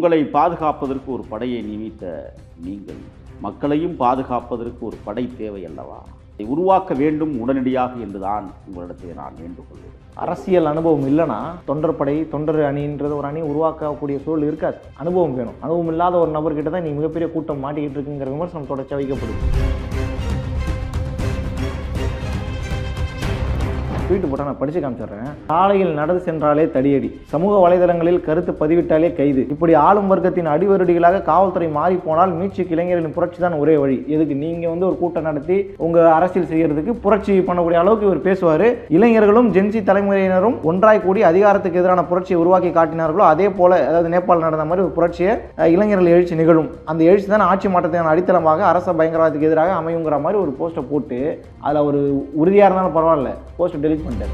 உங்களை பாதுகாப்பதற்கு ஒரு படையை நியமித்த நீங்கள் மக்களையும் பாதுகாப்பதற்கு ஒரு படை தேவை அல்லவா? அதை உருவாக்க வேண்டும் உடனடியாக என்றுதான் உங்களிடத்தில் நான் வேண்டுகொள்கிறேன். அரசியல் அனுபவம் இல்லைன்னா தொண்டர் படை தொண்டர் அணின்றது ஒரு அணி உருவாக்கக்கூடிய சூழல் இருக்காது. அனுபவம் வேணும். அனுபவம் இல்லாத ஒரு நபர்கிட்ட தான் நீ மிகப்பெரிய கூட்டம் மாட்டிக்கிட்டு இருக்குங்கிற விமர்சனம் தொடர்ச்சியாக வைக்கப்படுது. ட்வீட் போட்டால் நான் படித்து காமிச்சிடுறேன். சாலையில் நடந்து சென்றாலே தடியடி, சமூக வலைதளங்களில் கருத்து பதிவிட்டாலே கைது, இப்படி ஆளும் வர்க்கத்தின் அடிவருடிகளாக காவல்துறை மாறி போனால் மீட்சிக்கு இளைஞர்களின் புரட்சி தான் ஒரே வழி. எதுக்கு நீங்கள் ஒரு கூட்டம் நடத்தி உங்கள் அரசியல் செய்யறதுக்கு புரட்சி பண்ணக்கூடிய அளவுக்கு இவர் பேசுவார். இளைஞர்களும் ஜென்சி தலைமுறையினரும் ஒன்றாய் கூடி அதிகாரத்துக்கு எதிரான புரட்சியை உருவாக்கி காட்டினார்களோ அதே போல, அதாவது நேபாள் நடந்த மாதிரி ஒரு புரட்சியை இளைஞர்கள் எழுச்சி நிகழும். அந்த எழுச்சி தான் ஆட்சி மாற்றத்தின் அடித்தளமாக அரச பயங்கரவாதத்துக்கு எதிராக அமையுங்கிற மாதிரி ஒரு போஸ்ட்டை போட்டு அதில் ஒரு உறுதியாக இருந்தாலும் பரவாயில்ல, போஸ்ட் டெலிட் பண்ணிட்டார்.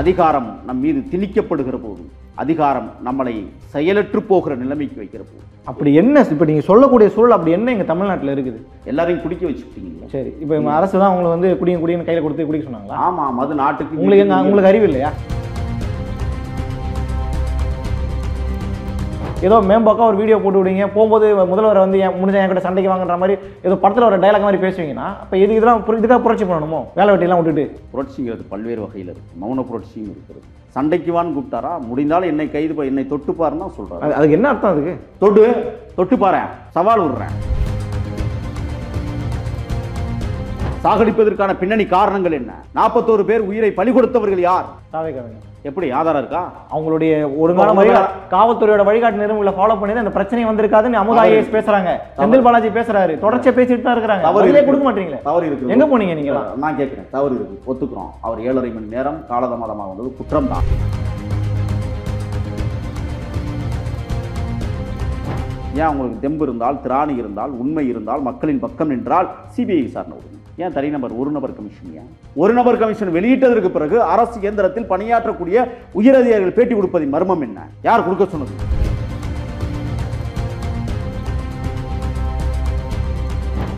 அதிகாரம் நம் மீது திணிக்கப்படுகிற போது, அதிகாரம் நம்மளை செயலற்று போகிற நிலைமைக்கு வைக்கிற போது, அப்படி என்ன இப்போ நீங்கள் சொல்லக்கூடிய சூழல் அப்படி என்ன எங்கள் தமிழ்நாட்டில் இருக்குது? எல்லாரையும் குடிக்க வச்சுக்கிட்டீங்க. சரி, இப்போ இவங்க அரசு தான் அவங்களை குடின்னு கையில் கொடுத்து குடிக்க சொன்னாங்களா? ஆமாம், அது நாட்டுக்கு உங்களுக்கு அறிவு இல்லையா? ஏதோ மேம்போக்கா ஒரு வீடியோ போட்டு விடுவீங்க, போகும்போது முதல்வர் முடிஞ்ச என்கிட்ட சண்டைக்கு வாங்குற மாதிரி ஏதோ படத்தில் ஒரு டைலாக் மாதிரி பேசுவீங்கன்னா அப்போ இதுக்காக புரட்சி பண்ணணுமோ? வேலை வெட்டியெல்லாம் விட்டுட்டு. புரட்சிங்கிறது பல்வேறு வகையில் இருக்குது. மௌன புரட்சியும் இருக்கிறது. சண்டைக்குவான்னு கூப்பிட்டாரா, முடிந்தாலும் என்னை கைது என்னை தொட்டுப்பாருன்னா சொல்கிறாரு. அதுக்கு என்ன அர்த்தம்? அதுக்கு தொட்டுப்பாரு, சவால் விடுறேன். சாகடிப்பதற்கான பின்னணி காரணங்கள் என்ன? 41 பேர் உயிரை பலி கொடுத்தவர்கள் யார்? எப்படி ஆதாரம் இருக்கா? அவங்களுடைய ஒழுங்கான காவல்துறையோட வழிகாட்டு நெறிமுறைகளை ஃபாலோ பண்ணி அந்த பிரச்சனை வந்திருக்காதுன்னு அமுதா ஐஏஎஸ் பேசுறாங்க, செந்தில் பாலாஜி பேசுறாரு, தொடர்ச்சியா பேசிட்டு தான் இருக்காங்க. அவர்களே கொடுக்க மாட்டீங்களே. தவறு இருக்கு. எங்க போனீங்க நீங்க? நான் கேட்கிறேன். தவறு இருக்கு, ஒத்துக்கிறோம். அவர் 7.5 மணி நேரம் காலதாமதமாக வந்தது குற்றம் தான். ஏன் உங்களுக்கு தெம்பு இருந்தால், திராணி இருந்தால், உண்மை இருந்தால், மக்களின் பக்கம் நின்றால் சிபிஐ விசாரணை விடுங்க. ஏன் தனிநபர் ஒரு நபர் கமிஷன்? ஏன் ஒரு நபர் கமிஷன் வெளியிட்டதற்கு பிறகு அரசு இயந்திரத்தில் பணியாற்றக்கூடிய உயரதிகாரிகள் பேட்டி கொடுப்பதின் மர்மம் என்ன? யார் கொடுக்க சொன்னது?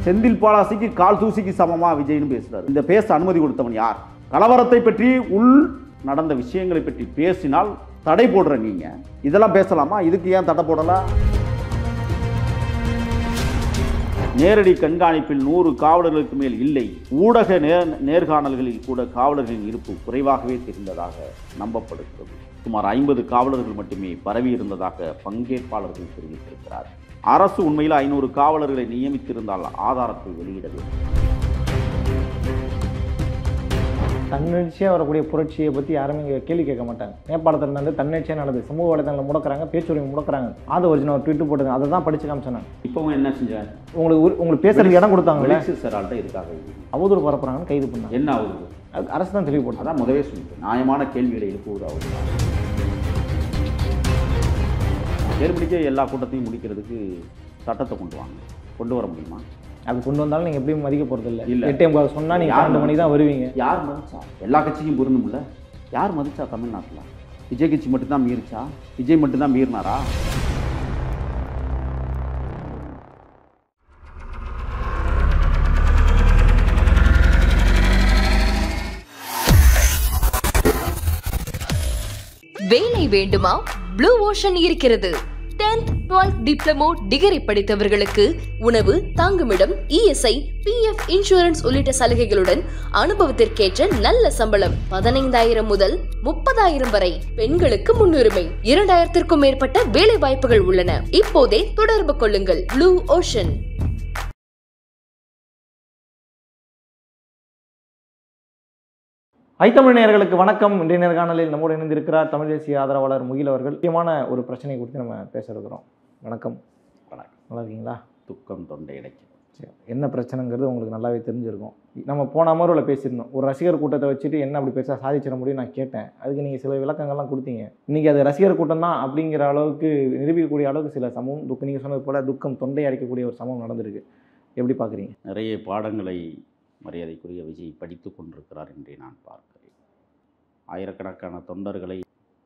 செந்தில் பாலாசிக்கு கால் தூசிக்கு சமமா விஜய்னு பேசுறாரு. இந்த பேச அனுமதி கொடுத்தவன் யார்? கலவரத்தை பற்றி, உள் நடந்த விஷயங்களை பற்றி பேசினால் தடை போடுற நீங்க இதெல்லாம் பேசலாமா? இதுக்கு ஏன் தடை போடலாம்? நேரடி கண்காணிப்பில் 100 காவலர்களுக்கு மேல் இல்லை. ஊடக நேர்காணல்களில் கூட காவலர்களின் இருப்பு குறைவாகவே தெரிந்ததாக நம்பப்படுகிறது. சுமார் 50 காவலர்கள் மட்டுமே பரவி இருந்ததாக பங்கேற்பாளர்கள் தெரிவித்திருக்கிறார். அரசு உண்மையில் 500 காவலர்களை நியமித்திருந்தால் ஆதாரத்தை வெளியிட வேண்டும். தன்னெழுச்சியாக வரக்கூடிய புரட்சியை பற்றி யாருமே இங்கே கேள்வி கேட்க மாட்டாங்க. நேபாளத்தில் நடந்து தன்னெழுச்சியாக நடந்தது. சமூக வலைதளங்களில் முடக்கிறாங்க, பேச்சுரிமை முடக்கிறாங்க. அது ஒரிஜினல் ஒரு ட்வீட்டு போட்டது, அதை தான் படித்து காமிச்சேன். இப்போவும் என்ன செஞ்சாங்க? உங்களுக்கு பேசுறதுக்கு இடம் கொடுத்தாங்களே சார், இருக்காங்க. அவதூறு பரப்புறாங்கன்னு கைது பண்ணாங்க. என்ன அவதூறு? அது அரசு தான் தெளிவு போட்டு. அதான் முதவே சொல்லிட்டு நியாயமான கேள்விகளை எழுப்புவது அவதூறு. ஏற்படிக்க எல்லா கூட்டத்தையும் முடிக்கிறதுக்கு சட்டத்தை கொண்டு வர முடியுமா? அது கொண்டு வந்தாலும் நீங்கள் எப்படியும் மதிக்க போகிறது இல்லை. 8 சொன்னால் நீங்கள் 2 மணிக்கு தான் வருவீங்க. யார் மதிச்சா? எல்லா கட்சிக்கும் பொருந்தும்ல. யார் மதிச்சா தமிழ்நாட்டில்? விஜய் கட்சி மட்டும்தான் மீறிச்சா? விஜய் மட்டும்தான் மீறினாரா? வேலை வேண்டுமா? ப்ளூ ஓஷன் இருக்கிறது. 10th 12th டிப்ளமோ டிகிரி படித்தவர்களுக்கு உணவு, தங்குமிடம், இஎஸ்ஐ, பிஎஃப் இன்சூரன்ஸ் உள்ளிட்ட சலுகைகளுடன் அனுபவத்திற்கேற்ற நல்ல சம்பளம் 15,000 முதல் 30,000 வரை. பெண்களுக்கு முன்னுரிமை. 2,000க்கும் மேற்பட்ட வேலை வாய்ப்புகள் உள்ளன. இப்போதே தொடர்பு கொள்ளுங்கள். Blue ocean. ஐத்தமிழ் நேயர்களுக்கு வணக்கம். இன்றைய நேர்காணலில் நம்மோடு இணைந்திருக்கிறார் தமிழ் தேசிய ஆதரவாளர் முகில் அவர்கள். முக்கியமான ஒரு பிரச்சனை குறித்து நம்ம பேச இருக்கிறோம். வணக்கம். வணக்கம். நல்லா இருக்கீங்களா? துக்கம் தொண்டை அடைக்கும். சரி, என்ன பிரச்சனைங்கிறது உங்களுக்கு நல்லாவே தெரிஞ்சிருக்கும். நம்ம போன அமர்வில் பேசியிருந்தோம். ஒரு ரசிகர் கூட்டத்தை வச்சுட்டு என்ன அப்படி பேச சாதிச்சிட முடியும் நான் கேட்டேன். அதுக்கு நீங்கள் சில விளக்கங்கள்லாம் கொடுத்தீங்க. இன்றைக்கி அது ரசிகர் கூட்டம் தான் அப்படிங்கிற அளவுக்கு நிரூபிக்கக்கூடிய அளவுக்கு சில சமூகம் நீங்கள் சொன்னது போல் துக்கம் தொண்டை அடைக்கக்கூடிய ஒரு சமூகம் நடந்திருக்கு. எப்படி பார்க்குறீங்க? நிறைய பாடங்களை மரியாதைக்குரிய விஜய் படித்து கொண்டிருக்கிறார் என்றே நான் பார்க்கிறேன். ஆயிரக்கணக்கான தொண்டர்களை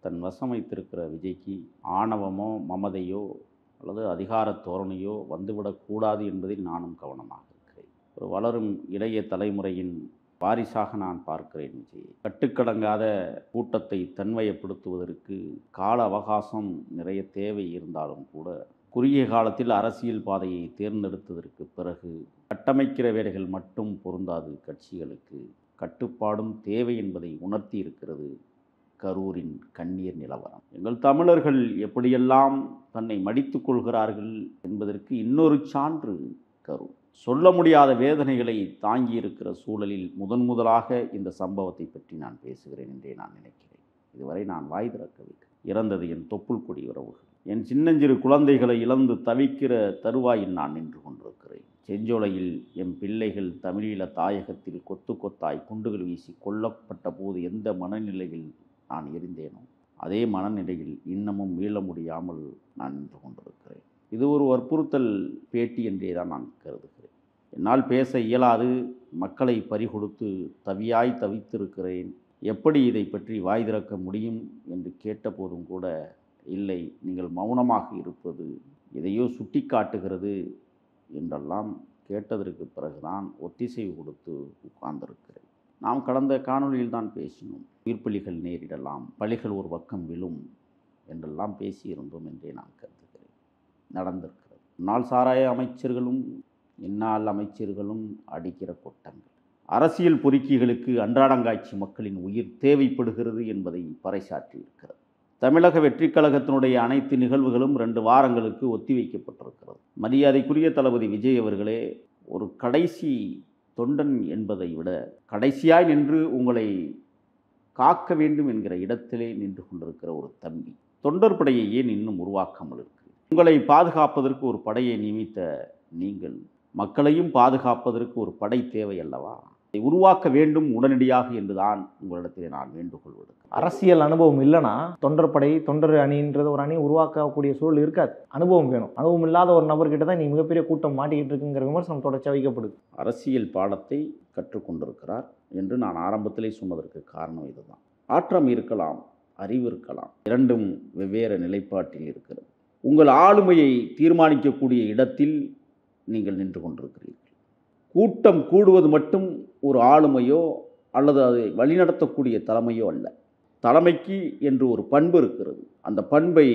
தன் வசம் வைத்திருக்கிற விஜய்க்கு ஆணவமோ மமதையோ அல்லது அதிகார தோரணையோ வந்துவிடக்கூடாது என்பதில் நானும் கவனமாக இருக்கிறேன். ஒரு வளரும் இளைய தலைமுறையின் வாரிசாக நான் பார்க்கிறேன் விஜய். கட்டுக்கடங்காத கூட்டத்தை தன்வயப்படுத்துவதற்கு கால அவகாசம் நிறைய தேவை இருந்தாலும் கூட குறுகிய காலத்தில் அரசியல் பாதையை தேர்ந்தெடுத்ததற்கு பிறகு கட்டமைக்கிற வேலைகள் மட்டும் பொருந்தாது. கட்சிகளுக்கு கட்டுப்பாடும் தேவை என்பதை உணர்த்தி இருக்கிறது கரூரின் கண்ணீர் நிலவரம். எங்கள் தமிழர்கள் எப்படியெல்லாம் தன்னை மடித்துக் கொள்கிறார்கள் என்பதற்கு இன்னொரு சான்று கரூர். சொல்ல முடியாத வேதனைகளை தாங்கி இருக்கிற சூழலில் முதலாக இந்த சம்பவத்தை பற்றி நான் பேசுகிறேன் என்றே நான் நினைக்கிறேன். இதுவரை நான் வாய் திறக்கவில்லை. இறந்தது என் தொப்புள் கொடி உறவுகள். என் சின்னஞ்சிறு குழந்தைகளை இழந்து தவிக்கிற தருவாயில் நான் நின்று கொண்டிருக்கிறேன். செஞ்சோலையில் என் பிள்ளைகள் தமிழீழ தாயகத்தில் கொத்து கொத்தாய் குண்டுகள் வீசி கொல்லப்பட்ட போது எந்த மனநிலையில் நான் இருந்தேனோ அதே மனநிலையில் இன்னமும் மீள முடியாமல் நான் நின்று கொண்டிருக்கிறேன். இது ஒரு வற்புறுத்தல் பேட்டி என்றே தான் நான் கருதுகிறேன். என்னால் பேச இயலாது, மக்களை பறிகொடுத்து தவியாய் தவித்திருக்கிறேன். எப்படி இதை பற்றி வாய் திறக்க முடியும் என்று கேட்டபோதும் கூட இல்லை, நீங்கள் மௌனமாக இருப்பது எதையோ சுட்டி காட்டுகிறது என்றெல்லாம் கேட்டதற்கு பிறகுதான் ஒத்திசைவு கொடுத்து உட்கார்ந்திருக்கிறேன். நாம் கடந்த காணொலியில் தான் பேசினோம். உயிர்ப்பலிகள் நேரிடலாம், பலிகள் ஒரு பக்கம் விழும் என்றெல்லாம் பேசியிருந்தோம் என்றே நான் கருதுகிறேன். நடந்திருக்கிறது. முன்னாள் சாராய அமைச்சர்களும் இந்நாள் அமைச்சர்களும் அடிக்கிற கொட்டங்கள். அரசியல் பொறுக்கிகளுக்கு அன்றாடங்காட்சி மக்களின் உயிர் தேவைப்படுகிறது என்பதை பறைசாற்றியிருக்கிறது. தமிழக வெற்றிக் கழகத்தினுடைய அனைத்து நிகழ்வுகளும் 2 வாரங்களுக்கு ஒத்திவைக்கப்பட்டிருக்கிறது. மரியாதைக்குரிய தளபதி விஜய் அவர்களே, ஒரு கடைசி தொண்டன் என்பதை விட கடைசியாய் நின்று உங்களை காக்க வேண்டும் என்கிற இடத்திலே நின்று கொண்டிருக்கிற ஒரு தம்பி, தொண்டர் படையை ஏன் இன்னும் உருவாக்காமல் இருக்கு? உங்களை பாதுகாப்பதற்கு ஒரு படையை நியமித்த நீங்கள் மக்களையும் பாதுகாப்பதற்கு ஒரு படை தேவை அல்லவா? அதை உருவாக்க வேண்டும் உடனடியாக என்றுதான் உங்களிடத்தில் நான் வேண்டுகோள் விடுக்கிறேன். அரசியல் அனுபவம் இல்லைன்னா தொண்டர் அணின்றது ஒரு அணி உருவாக்கக்கூடிய சூழல் இருக்காது. அனுபவம் வேணும். அனுபவம் இல்லாத ஒரு நபர்கிட்ட தான் நீ மிகப்பெரிய கூட்டம் மாட்டிக்கிட்டு இருக்குங்கிற விமர்சனம் தொடர்ச்சியாக வைக்கப்படுது. அரசியல் பாடத்தை கற்றுக்கொண்டிருக்கிறார் என்று நான் ஆரம்பத்திலே சொன்னதற்கு காரணம் இதுதான். ஆற்றம் இருக்கலாம், அறிவு இருக்கலாம், இரண்டும் வெவ்வேறு நிலைப்பாட்டில் இருக்கிறது. உங்கள் ஆளுமையை தீர்மானிக்கக்கூடிய இடத்தில் நீங்கள் நின்று கொண்டிருக்கிறீர்கள். கூட்டம் கூடுவது மட்டும் ஒரு ஆளுமையோ அல்லது அதை வழிநடத்தக்கூடிய தலைமையோ அல்ல. தலைமைக்கு என்று ஒரு பண்பு இருக்கிறது. அந்த பண்பை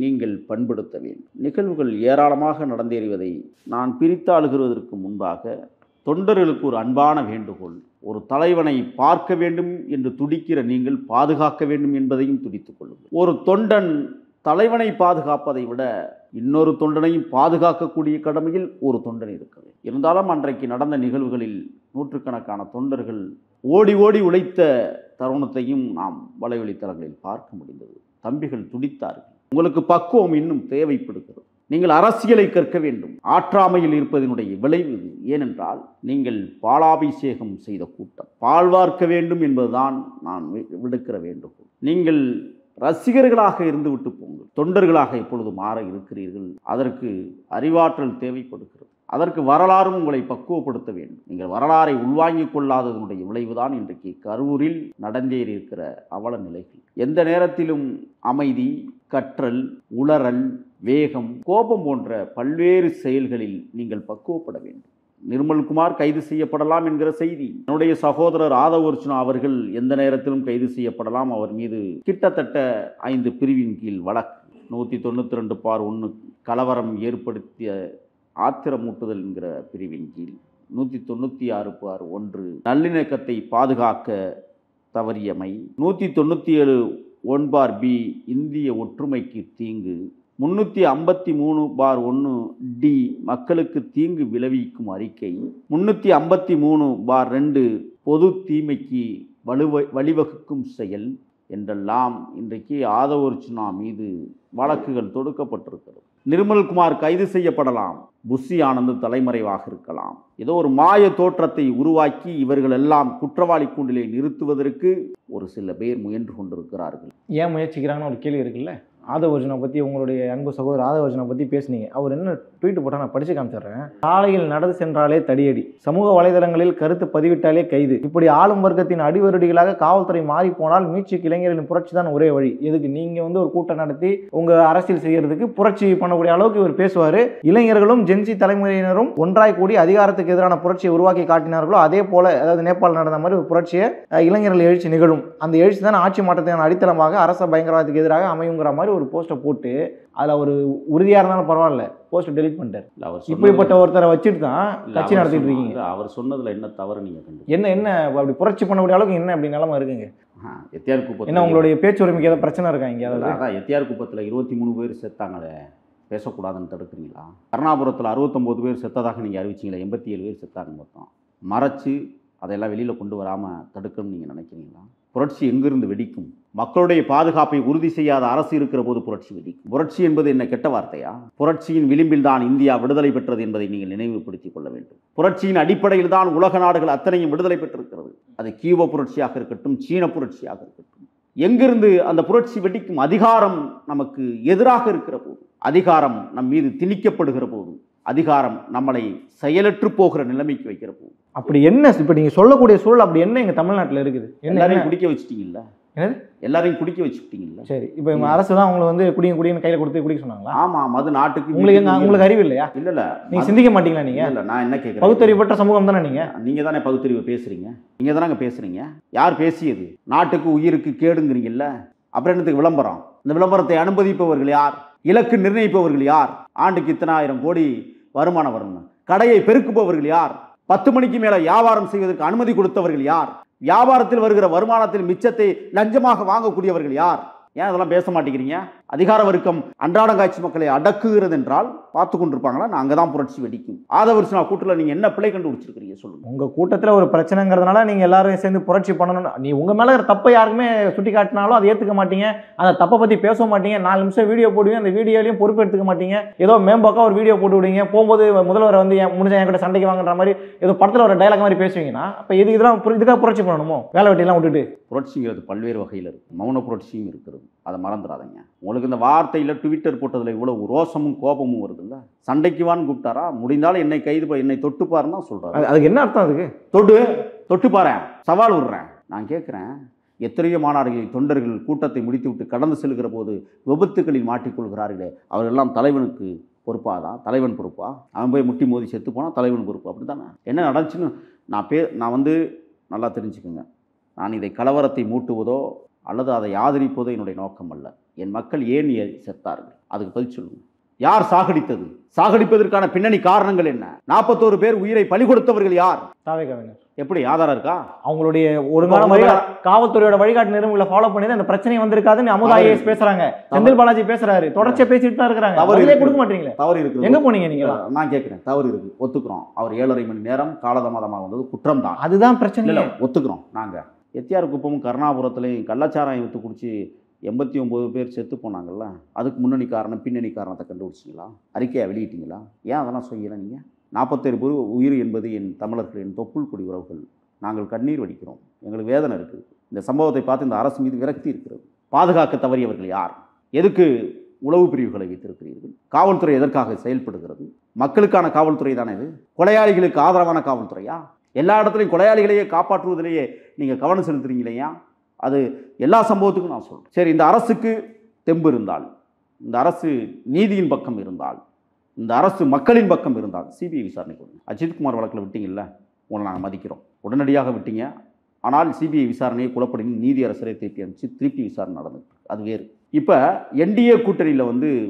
நீங்கள் பண்படுத்த வேண்டும். நிகழ்வுகள் ஏராளமாக நடந்தேறுவதை நான் பிரித்தாளுகிறதற்கு முன்பாக தொண்டர்களுக்கு ஒரு அன்பான வேண்டுகோள். ஒரு தலைவனை பார்க்க வேண்டும் என்று துடிக்கிற நீங்கள் பாதுகாக்க வேண்டும் என்பதையும் துடித்துக் கொள்ளுங்கள். ஒரு தொண்டன் தலைவனை பாதுகாப்பதை விட இன்னொரு தொண்டனையும் பாதுகாக்கக்கூடிய கடமையில் ஒரு தொண்டன் இருக்க வேண்டும். இருந்தாலும் அன்றைக்கு நடந்த நிகழ்வுகளில் நூற்றுக்கணக்கான தொண்டர்கள் ஓடி ஓடி உழைத்த தருணத்தையும் நாம் வலைவழித்தளங்களில் பார்க்க முடிந்தது. தம்பிகள் துடித்தார்கள். உங்களுக்கு பக்குவம் இன்னும் தேவைப்படுகிறது. நீங்கள் அரசியலை கற்க வேண்டும். ஆற்றாமையில் இருப்பதனுடைய விளைவு இது. ஏனென்றால் நீங்கள் பாலாபிஷேகம் செய்த கூட்டம். பால்வார்க்க வேண்டும் என்பதுதான் நான் விடுக்கிற வேண்டுகோள். நீங்கள் ரசிகர்களாக இருந்துவிட்டு போங்கள். தொண்டர்களாக இப்பொழுது மாற இருக்கிறீர்கள். அதற்கு அறிவாற்றல் தேவைப்படுகிறது. அதற்கு வரலாறும் உங்களை பக்குவப்படுத்த வேண்டும். நீங்கள் வரலாறை உள்வாங்கிக் கொள்ளாததனுடைய விளைவுதான் இன்றைக்கு கரூரில் நடந்தேறியிருக்கிற அவல நிலைகள். எந்த நேரத்திலும் அமைதி, கற்றல், உளறல், வேகம், கோபம் போன்ற பல்வேறு செயல்களில் நீங்கள் பக்குவப்பட வேண்டும். நிர்மல்குமார் கைது செய்யப்படலாம் என்கிற செய்தி. என்னுடைய சகோதரர் ஆதவ் அர்ஜுனா அவர்கள் எந்த நேரத்திலும் கைது செய்யப்படலாம். அவர் மீது கிட்டத்தட்ட 5 பிரிவின் கீழ் வழக்கு. 192(1) கலவரம் ஏற்படுத்திய ஆத்திரமூட்டுதல் என்கிற பிரிவின் கீழ், 196(1) நல்லிணக்கத்தை பாதுகாக்க தவறியமை, 197(1)B இந்திய ஒற்றுமைக்கு தீங்கு, 353(1) மக்களுக்கு தீங்கு விளைவிக்கும் அறிக்கை, 353(2) பொது தீமைக்கு வழிவகுக்கும் செயல் என்றெல்லாம் இன்றைக்கு ஆதவ் அர்ஜுனா மீது வழக்குகள் தொடுக்கப்பட்டிருக்கிறது. நிர்மல்குமார் கைது செய்யப்படலாம். புஷி ஆனந்த் தலைமறைவாக இருக்கலாம். ஏதோ ஒரு மாய தோற்றத்தை உருவாக்கி இவர்கள் எல்லாம் குற்றவாளி கூண்டிலே நிறுத்துவதற்கு ஒரு சில பேர் முயன்று கொண்டிருக்கிறார்கள். ஏன் முயற்சிக்கிறாங்கன்னு ஒரு கேள்வி இருக்குல்ல. ஆதவ் அர்ஜுனா பற்றி, உங்களுடைய அன்பு சகோதரர் ஆதவ் அர்ஜுனா பற்றி பேசுனீங்க. அவர் என்ன ட்வீட் போட்டால் நான் படிச்சு காமிச்சிடுறேன். சாலையில் நடந்து சென்றாலே தடியடி, சமூக வலைதளங்களில் கருத்து பதிவிட்டாலே கைது, இப்படி ஆளும் வர்க்கத்தின் அடிவருடிகளாக காவல்துறை மாறி போனால் மீட்சிக்கு இளைஞர்களின் புரட்சி தான் ஒரே வழி. எதுக்கு நீங்க ஒரு கூட்டம் நடத்தி உங்க அரசியல் செய்யறதுக்கு புரட்சி பண்ணக்கூடிய அளவுக்கு இவர் பேசுவாரு. இளைஞர்களும் ஜென்சி தலைமுறையினரும் ஒன்றாய் கூடி அதிகாரத்துக்கு எதிரான புரட்சியை உருவாக்கி காட்டினார்களோ அதே போல, அதாவது நேபாள் நடந்த மாதிரி ஒரு புரட்சியை இளைஞர்கள் எழுச்சி நிகழும். அந்த எழுச்சி தான் ஆட்சி மாற்றத்தின் அடித்தளமாக அரச பயங்கரவாதத்துக்கு எதிராக அமையுங்கிற மாதிரி ஒரு போஸ்ட்டை போட்டு அதில் ஒரு உறுதியாக இருந்தாலும் பரவாயில்ல போஸ்ட் டெலிட் பண்ணிட்டார். இப்படிப்பட்ட ஒருத்தரை வச்சுட்டு தான் கட்சி நடத்திட்டு இருக்கீங்க. அவர் சொன்னதுல என்ன தவறு நீங்க என்ன அப்படி புரட்சி பண்ணக்கூடிய அளவுக்கு என்ன அப்படி நிலைமை இருக்குங்க? எத்தியார் குப்பத்தில் என்ன உங்களுடைய பேச்சு உரிமைக்கு ஏதாவது பிரச்சனை இருக்கா இங்கே? அதான் எத்தியார் குப்பத்தில் 23 பேர் செத்தாங்களே, பேசக்கூடாதுன்னு தடுக்கிறீங்களா? கருணாபுரத்தில் 69 பேர் செத்ததாக நீங்கள் அறிவிச்சிங்களா? 87 பேர் செத்தாங்க மொத்தம். மறைச்சு அதையெல்லாம் வெளியில் கொண்டு வராமல் தடுக்கணும்னு நீங்கள் நினைக்கிறீங்களா? புரட்சி எங்கிருந்து வெடிக்கும்? மக்களுடைய பாதுகாப்பை உறுதி செய்யாத அரசு இருக்கிற போது புரட்சி வெடிக்கும். புரட்சி என்பது என்ன கெட்ட வார்த்தையா? புரட்சியின் விளிம்பில் தான் இந்தியா விடுதலை பெற்றது என்பதை நீங்கள் நினைவுபடுத்திக் கொள்ள வேண்டும். புரட்சியின் அடிப்படையில் தான் உலக நாடுகள் அத்தனையும் விடுதலை பெற்றிருக்கிறது. அது கியூப புரட்சியாக இருக்கட்டும், சீன புரட்சியாக இருக்கட்டும். எங்கிருந்து அந்த புரட்சி வெடிக்கும்? அதிகாரம் நமக்கு எதிராக இருக்கிற போது, அதிகாரம் நம் மீது திணிக்கப்படுகிற போது, அதிகாரம் நம்மளை செயலற்று போகிற நிலைமைக்கு வைக்கிற போது. அப்படி என்ன இப்போ நீங்கள் சொல்லக்கூடிய சூழல் அப்படி என்ன எங்கள் தமிழ்நாட்டில் இருக்குது? எல்லாரையும் குடிக்க வச்சுட்டீங்கல்ல? எல்லாரையும் குடிக்க வச்சுட்டீங்கல்ல? சரி, இப்போ அரசு தான் உங்களை குடின்னு கையில் கொடுத்து குடிக்க சொன்னாங்களா? ஆமாம், மது நாட்டுக்கு உங்களுக்கு அறிவு இல்லையா? இல்லை நீங்கள் சிந்திக்க மாட்டீங்களா? நீங்கள் இல்லை, நான் என்ன கேட்குறேன், பகுத்தறிவு பெற்ற சமூகம் தானே நீங்கள் தானே பகுத்தறிவு பேசுகிறீங்க. நீங்கள் தானே பேசுகிறீங்க. யார் பேசியது? நாட்டுக்கு உயிருக்கு கேடுங்கிறீங்கல்ல, அப்புறம் என்னத்துக்கு விளம்பரம்? இந்த விளம்பரத்தை அனுமதிப்பவர்கள் யார்? இலக்கு நிர்ணயிப்பவர்கள் யார்? ஆண்டுக்கு இத்தனை 1000 கோடி வருமானம் வரணும். கடையை பெருக்குபவர்கள் யார்? 10 மணிக்கு மேலே வியாபாரம் செய்வதற்கு அனுமதி கொடுத்தவர்கள் யார்? வியாபாரத்தில் வருகிற வருமானத்தில் மிச்சத்தை லஞ்சமாக வாங்கக்கூடியவர்கள் யார்? ஏன் அதெல்லாம் பேச மாட்டேங்கிறீங்க? அதிகார வர்க்கம் அன்றாட காட்சி மக்களை அடக்குகிறது என்றால் பார்த்து கொண்டிருப்பாங்களா? நான் அங்கே தான் புரட்சி வெடிக்கும். ஆதவர்ஷனா கூட்டத்தில் நீங்கள் என்ன பிழை கண்டுபிடிச்சிருக்கிறீங்க சொல்லுங்கள். உங்கள் கூட்டத்தில் ஒரு பிரச்சனைங்கிறதுனால நீங்கள் எல்லாரும் சேர்ந்து புரட்சி பண்ணணும். நீ உங்கள் மேலே ஒரு தப்பை யாருக்குமே சுட்டி காட்டினாலும் அதை ஏற்றுக்க மாட்டீங்க. அந்த தப்பை பற்றி பேச மாட்டீங்க. 4 நிமிஷம் வீடியோ போடுவீங்க, அந்த வீடியோலையும் பொறுப்பு எடுத்துக்க மாட்டீங்க. ஏதோ மேம்போக்காக ஒரு வீடியோ போட்டு விடுவீங்க. போகும்போது முதல்வர் முடிஞ்ச என் கூட சண்டைக்கு வாங்குற மாதிரி ஏதோ படத்தில் ஒரு டைலாக் மாதிரி பேசுவீங்கன்னா அப்போ இதுக்காக புரட்சி பண்ணணுமோ? வேலை வெட்டியெல்லாம் விட்டுட்டு. புரட்சிங்கிறது பல்வேறு வகையில் இருக்குது. மௌன புரட்சியும் இருக்கிறது, அதை மறந்துடாதீங்க. உங்களுக்கு இந்த வார்த்தையில் ட்விட்டர் போட்டதில் இவ்வளோ ரோசமும் கோபமும் வருதுல்ல. சண்டைக்கு வான்னு கூப்பிட்டாரா? முடிந்தாலும் என்னை என்னை தொட்டுப்பாருன்னு தான் சொல்கிறாரு. அதுக்கு என்ன அர்த்தம்? அதுக்கு தொட்டுப்பாரேன், சவால் விடுறேன். நான் கேட்குறேன், எத்தனையோ மாநாடுகளில் தொண்டர்கள் கூட்டத்தை முடித்துவிட்டு கடந்து செல்கிற போது விபத்துக்களில் மாட்டிக்கொள்கிறார்களே, அவர்களெல்லாம் தலைவனுக்கு பொறுப்பாதான்? தலைவன் பொறுப்பா? அவன் போய் முட்டி மோதி செத்து போனால் தலைவன் பொறுப்பு, அப்படி தானே? என்ன நடந்துச்சுன்னு நான் நல்லா தெரிஞ்சுக்கோங்க. நான் இதை கலவரத்தை மூட்டுவதோ அல்லது அதை ஆதரிப்பதோ என்னுடைய நோக்கம் அல்ல. என் மக்கள் ஏன் செத்தார்கள், அதுக்கு பதில் சொல்லுங்கள். யார் சாகடித்தது? சாகடிப்பதற்கான பின்னணி காரணங்கள் என்ன? 41 பேர் உயிரை பலி கொடுத்தவர்கள் யார்? எப்படி ஆதாரம் இருக்கா? அவங்களுடைய ஒழுங்கான காவல்துறையோட வழிகாட்டு நெறிமுறைகளை ஃபாலோ பண்ணி அந்த பிரச்சனை வந்திருக்காதுன்னு அமுதா ஐஏஎஸ் பேசுறாங்க. செந்தில் பாலாஜி பேசுறாரு, தொடர்ச்சியா பேசிட்டு தான் இருக்கிறாங்க. தவறு கொடுக்க மாட்டீங்களே? தவறு இருக்கு. எங்க போனீங்க நீங்க? நான் கேட்கிறேன், தவறு இருக்கு, ஒத்துக்கிறோம். அவர் 7.5 மணி நேரம் காலதாமதமாக வந்தது குற்றம் தான். அதுதான் பிரச்சனை. ஒத்துக்கிறோம். நாங்க எத்தியார் குப்பமும் கருணாபுரத்துலையும் கள்ளச்சாராயம் வித்து குடிச்சு 89 பேர் செத்து போனாங்கல்ல, அதுக்கு முன்னணி காரணம் பின்னணி காரணத்தை கண்டுபிடிச்சிங்களா? அறிக்கையை வெளியிட்டீங்களா? ஏன் அதெல்லாம் செய்யலை நீங்கள்? 47 பேர் உயிர் என்பது என் தமிழர்களின் தொப்புள் கொடி உறவுகள். நாங்கள் கண்ணீர் வடிக்கிறோம், எங்களுக்கு வேதனை இருக்குது. இந்த சம்பவத்தை பார்த்து இந்த அரசு மீது விரக்தி இருக்கிறது. பாதுகாக்க தவறியவர்கள் யார்? எதுக்கு உளவு பிரிவுகளை வைத்திருக்கிறீர்கள்? காவல்துறை எதற்காக செயல்படுகிறது? மக்களுக்கான காவல்துறை தானே இது? கொலையாளிகளுக்கு ஆதரவான காவல்துறையா? எல்லா இடத்துலையும் கொலையாளிகளையே காப்பாற்றுவதிலேயே நீங்கள் கவனம் செலுத்துறீங்களையா? அது எல்லா சம்பவத்துக்கும் நான் சொல்கிறேன். சரி, இந்த அரசுக்கு தெம்பு இருந்தால், இந்த அரசு நீதியின் பக்கம் இருந்தால், இந்த அரசு மக்களின் பக்கம் இருந்தால் சிபிஐ விசாரணை கொடுங்க. அஜித்குமார் வழக்கில் விட்டீங்கல்ல, உங்களை நாங்கள் மதிக்கிறோம், உடனடியாக விட்டீங்க. ஆனால் சிபிஐ விசாரணையை குழப்படி நீதி அரசரை திருப்பி விசாரணை நடந்தது, அது வேறு. இப்போ என்டிஏ கூட்டணியில்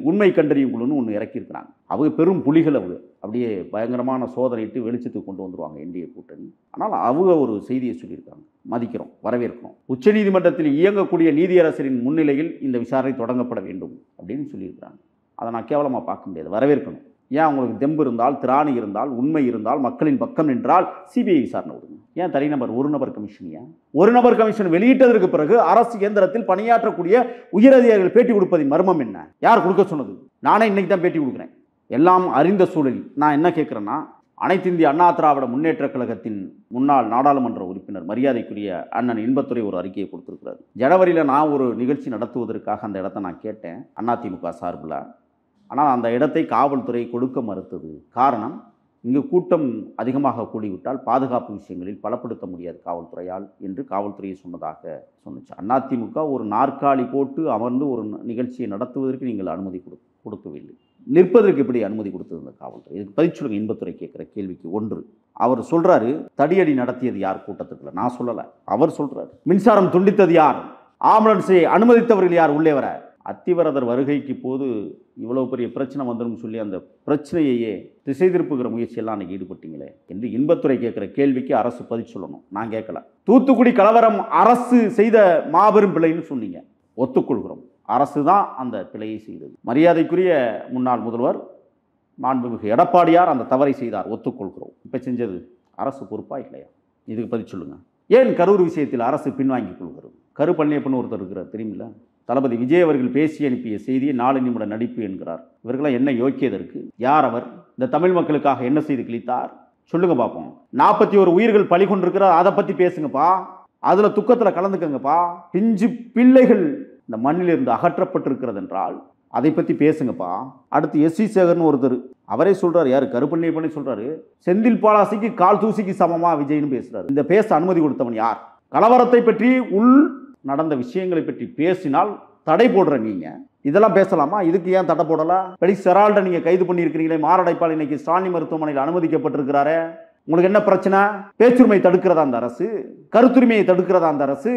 உண்மை கண்டறியும் குழுன்னு ஒன்று இறக்கியிருக்கிறாங்க. அவங்க பெரும் புலிகள், அவங்க அப்படியே பயங்கரமான சோதனையிட்டு வெளிச்சத்துக்கு கொண்டு வந்துடுவாங்க என்டிஏ கூட்டணி. ஆனால் அவங்க ஒரு செய்தியை சொல்லியிருக்காங்க, மதிக்கிறோம், வரவேற்கிறோம். உச்சநீதிமன்றத்தில் இயங்கக்கூடிய நீதியரசரின் முன்னிலையில் இந்த விசாரணை தொடங்கப்பட வேண்டும் அப்படின்னு சொல்லியிருக்கிறாங்க. அதை நான் கேவலமாக பார்க்க முடியாது, வரவேற்கணும். ஏன் உங்களுக்கு தெம்பு இருந்தால், திராணி இருந்தால், உண்மை இருந்தால், மக்களின் பக்கம் நின்றால் சிபிஐ விசாரணை விடுங்க. ஏன் தனிநபர் ஒரு நபர் கமிஷன்? ஏன் ஒரு நபர் கமிஷன் வெளியிட்டதற்கு பிறகு அரசு இயந்திரத்தில் பணியாற்றக்கூடிய உயரதிகாரிகள் பேட்டி கொடுப்பதின் மர்மம் என்ன? யார் கொடுக்க சொன்னது? நானே இன்னைக்கு தான் பேட்டி கொடுக்குறேன். எல்லாம் அறிந்த சூழலில் நான் என்ன கேட்குறேன்னா, அனைத்து இந்திய அண்ணா திராவிட முன்னேற்ற கழகத்தின் முன்னாள் நாடாளுமன்ற உறுப்பினர் மரியாதைக்குரிய அண்ணன் இன்பத்துறை ஒரு அறிக்கையை கொடுத்துருக்கிறார். ஜனவரியில் நான் ஒரு நிகழ்ச்சி நடத்துவதற்காக அந்த இடத்த நான் கேட்டேன் அதிமுக சார்பில். ஆனால் அந்த இடத்தை காவல்துறை கொடுக்க மறுத்தது. காரணம், இங்கு கூட்டம் அதிகமாக கூடிவிட்டால் பாதுகாப்பு விஷயங்களில் பலப்படுத்த முடியாது காவல்துறையால் என்று காவல்துறையை சொன்னதாக சொன்னிச்சு. அதிமுக ஒரு நாற்காலி போட்டு அமர்ந்து ஒரு நிகழ்ச்சியை நடத்துவதற்கு நீங்கள் அனுமதி கொடுக்கவில்லை. நிற்பதற்கு எப்படி அனுமதி கொடுத்தது இந்த காவல்துறை? இதுக்கு பதில் சொல்லுங்க. இன்பத்துறை கேட்குற கேள்விக்கு. ஒன்று, அவர் சொல்றாரு தடியடி நடத்தியது யார் கூட்டத்துக்குள்ள? நான் சொல்லலை, அவர் சொல்றாரு. மின்சாரம் துண்டித்தது யார்? ஆம்புலன்ஸை அனுமதித்தவர்கள் யார் உள்ளே வர? அத்திவரதர் வருகைக்கு போது இவ்வளவு பெரிய பிரச்சனை வந்துடும் சொல்லி அந்த பிரச்சனையையே திசை திருப்புகிற முயற்சியெல்லாம் அன்றைக்கி ஈடுபட்டீங்களே என்று இன்பத்துறை கேட்குற கேள்விக்கு அரசு பதில் சொல்லணும். நான் கேட்கல. தூத்துக்குடி கலவரம் அரசு செய்த மாபெரும் பிழைன்னு சொன்னீங்க. ஒத்துக்கொள்கிறோம், அரசு தான் அந்த பிழையை செய்தது. மரியாதைக்குரிய முன்னாள் முதல்வர் மாண்புமிகு எடப்பாடியார் அந்த தவறை செய்தார், ஒத்துக்கொள்கிறோம். இப்போ செஞ்சது அரசு பொறுப்பா இல்லையா? இதுக்கு பதில் சொல்லுங்க. ஏன் கரூர் விஷயத்தில் அரசு பின்வாங்கிக் கொள்கிறது? கரு பழனியப்பன் ஒருத்தர் இருக்கிறார், தெரியுமில்ல? தளபதி விஜய் அவர்கள் பேசி அனுப்பிய செய்தியை 4 நிமிட நடிப்பு என்கிறார். இவர்களாம் என்ன யோக்கியதற்கு? யார் அவர்? இந்த தமிழ் மக்களுக்காக என்ன செய்து கிழித்தார்? சொல்லுங்க பார்ப்போம். 41 உயிர்கள் பலி கொண்டிருக்கிறார், அதை பற்றி பேசுங்கப்பா. அதில் துக்கத்தில் கலந்துக்கங்கப்பா. பிஞ்சு பிள்ளைகள் இந்த மண்ணிலிருந்து அகற்றப்பட்டிருக்கிறது என்றால் அதை பற்றி பேசுங்கப்பா. அடுத்து எஸ்சி சேகர்னு ஒருத்தர், அவரே சொல்றாரு. யார்? கருப்பண்ணி சொல்றாரு, செந்தில் பாலாசிக்கு கால் தூசிக்கு சமமா விஜய்னு பேசுறாரு. இந்த பேச அனுமதி கொடுத்தவன் யார்? கலவரத்தை பற்றி உள் நடந்த விஷயங்களை பற்றி பேசினால் தடை போடுற நீங்க இதெல்லாம் பேசலாமா? இதுக்கு ஏன் தடை போடல? படி செரால்ட நீங்க கைது பண்ணி இருக்கிறீங்களே, மாரடைப்பால் இன்னைக்கு ஸ்டாலின் மருத்துவமனையில் அனுமதிக்கப்பட்டிருக்கிறாரே, உங்களுக்கு என்ன பிரச்சனை? பேச்சுரிமை தடுக்கிறதா அந்த அரசு? கருத்துரிமையை தடுக்கிறதா அந்த அரசு?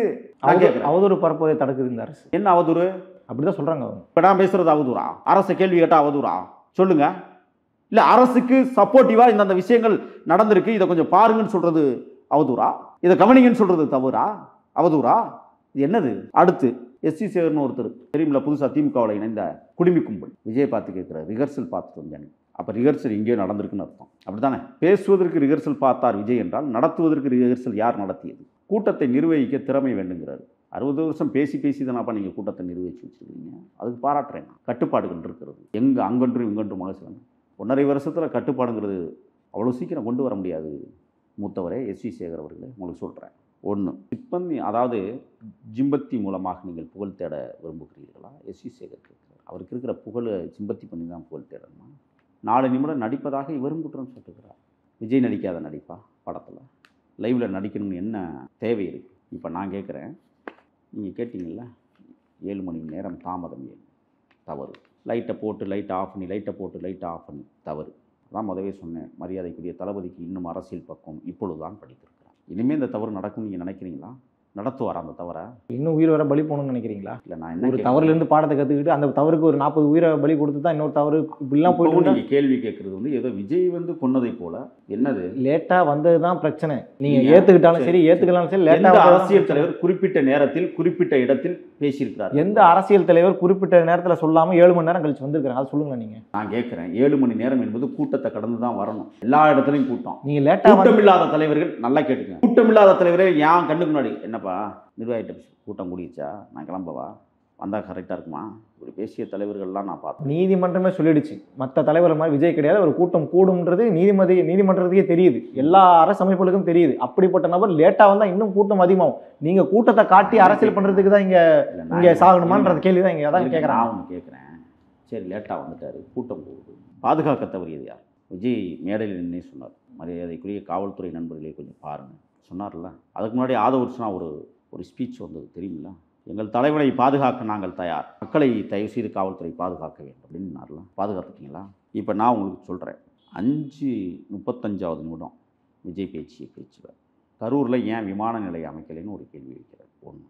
அவதூறு பரப்புவதை தடுக்குது இந்த அரசு. என்ன அவதூறு? அப்படிதான் சொல்றாங்க அவங்க. இப்போ நான் பேசுறது அவதூறா? அரசு கேள்வி கேட்டால் அவதூறா? சொல்லுங்க. இல்லை, அரசுக்கு சப்போர்ட்டிவா இந்த விஷயங்கள் நடந்திருக்கு, இதை கொஞ்சம் பாருங்கன்னு சொல்றது அவதூறா? இதை கவனிங்கன்னு சொல்றது தவறா? அவதூறா? இது என்னது? அடுத்து எஸ்சி சேகர்னு ஒருத்தர், தெரியுமில்ல, புதுசாக திமுகவில் இணைந்த குடிமி கும்பல். விஜய் பார்த்து கேட்குற, ரிஹர்சல் பார்த்துட்டு வந்தேன். அப்போ ரிஹர்சல் இங்கேயோ நடந்திருக்குன்னு அர்த்தம், அப்படி தானே? பேசுவதற்கு ரிஹர்சல் பார்த்தார் விஜய் என்றால் நடத்துவதற்கு ரிஹர்சல் யார் நடத்தியது? கூட்டத்தை நிர்வகிக்க திறமை வேண்டுங்கிறார். 60 வருஷம் பேசி தானப்பா நீங்கள் கூட்டத்தை நிர்வகிச்சு வச்சுருக்கீங்க, அதுக்கு பாராட்டுறேன். கட்டுப்பாடுகள் இருக்கிறது, எங்கே அங்கொன்றும் இங்கொன்றும் மகசிலம். 1.5 வருஷத்தில் கட்டுப்பாடுங்கிறது அவ்வளோ சீக்கிரம் கொண்டு வர முடியாது மூத்தவரே எஸ்வி சேகர் அவர்களே, உங்களுக்கு சொல்கிறேன். ஒன்று, சிப்பந்தி, அதாவது ஜிம்பத்தி மூலமாக நீங்கள் புகழ் தேட விரும்புகிறீர்களா? எஸ்வி சேகர் கேட்குறார். அவருக்கு இருக்கிற புகழை சிம்பத்தி பண்ணி தான் புகழ் தேடணுமா? 4 நிமிடம் நடிப்பதாக இவரும் குற்றம் சொல்லுகிறார். விஜய் நடிக்காத நடிப்பா படத்தில்? லைவில் நடிக்கணும்னு என்ன தேவை இருக்குது? இப்போ நான் கேட்குறேன், நீங்கள் கேட்டிங்கள்ல 7 மணி நேரம் தாமதம் ஏன் தவறு? லைட்டை போட்டு லைட்டை ஆஃப் பண்ணி, லைட்டை போட்டு லைட்டை ஆஃப் பண்ணி தவறு. அதான் முதவே சொன்னேன், மரியாதைக்குரிய தளபதிக்கு இன்னும் அரசியல் பக்கம் இப்பொழுது தான் படித்திருக்கிறார். இனிமேல் இந்த தவறு நடக்கும் நீங்கள் நினைக்கிறீங்களா? நடத்துவார் அந்த தவறை? இன்னும் உயிர் வர பலி போகணும்னு நினைக்கிறீங்களா? இல்லை, நான் என்ன ஒரு தவறுலேருந்து பாடத்தை கற்றுக்கிட்டு அந்த தவறுக்கு ஒரு 40 உயிரை பலி கொடுத்து தான் இன்னொரு தவறு இப்படிலாம் போயிட்டு நீங்கள் கேள்வி கேட்குறது ஏதோ விஜய் கொன்னதை போல. என்னது? லேட்டாக வந்தது தான் பிரச்சனை. நீங்கள் ஏற்றுக்கிட்டாலும் சரி ஏற்றுக்கலாம் சரி, லேட்டாக. அரசியல் தலைவர் குறிப்பிட்ட நேரத்தில் குறிப்பிட்ட இடத்தில் பேசியிருக்கிறார். எந்த அரசியல் தலைவர் குறிப்பிட்ட நேரத்தில் சொல்லாமல் 7 மணி நேரம் கழிச்சு வந்திருக்காங்க? அதை சொல்லுங்க. நீங்கள், நான் கேட்குறேன், 7 மணி நேரம் என்பது கூட்டத்தை கடந்து தான் வரணும். எல்லா இடத்துலையும் கூட்டம். நீங்கள் லேட்டாக கூட்டமில்லாத தலைவர்கள், நல்லா கேட்டுங்க, கூட்டமில்லாத தலைவரே ஏன் கண்ணுக்கு முன்னாடி என்னப்பா நிர்வாகிட்ட கூட்டம் கூடிச்சா, நான் கிளம்பவா, வந்தால் கரெக்டாக இருக்குமா? இப்படி பேசிய தலைவர்கள்லாம் நான் பார்த்தேன். நீதிமன்றமே சொல்லிடுச்சு, மற்ற தலைவர் மாதிரி விஜய் கிடையாது, ஒரு கூட்டம் கூடும்ன்றது நீதிமன்றத்துக்கே தெரியுது, எல்லா அரசு அமைப்புகளுக்கும் தெரியுது. அப்படிப்பட்ட நபர் லேட்டாக வந்தால் இன்னும் கூட்டம் அதிகமாகும். நீங்கள் கூட்டத்தை காட்டி அரசியல் பண்ணுறதுக்கு தான் இங்கே சாகணுமான்ற கேள்வி தான் இங்கே தான் கேட்குறேன். நான் ஒன்று கேட்குறேன், சரி லேட்டாக வந்துட்டார், கூட்டம் போகுது, பாதுகாக்க தவறியது யார்? விஜய் மேடையில் நின்னே சொன்னார், மரியாதைக்குரிய காவல்துறை நண்பர்களை கொஞ்சம் பாருங்கள் சொன்னார்ல. அதுக்கு முன்னாடி ஆதவர்ஷனா ஒரு ஸ்பீச் வந்தது, தெரியுமில்ல? எங்கள் தலைவனை பாதுகாக்க நாங்கள் தயார், மக்களை தயவு செய்து காவல்துறை பாதுகாக்க வேண்டும் அப்படின்னு. பாதுகாத்துட்டீங்களா? இப்போ நான் உங்களுக்கு சொல்கிறேன், 5:35 நிமிடம் விஜய் பேச்சு கரூரில் ஏன் விமான நிலையம் அமைக்கலைன்னு ஒரு கேள்வி வைக்கிறார். 1,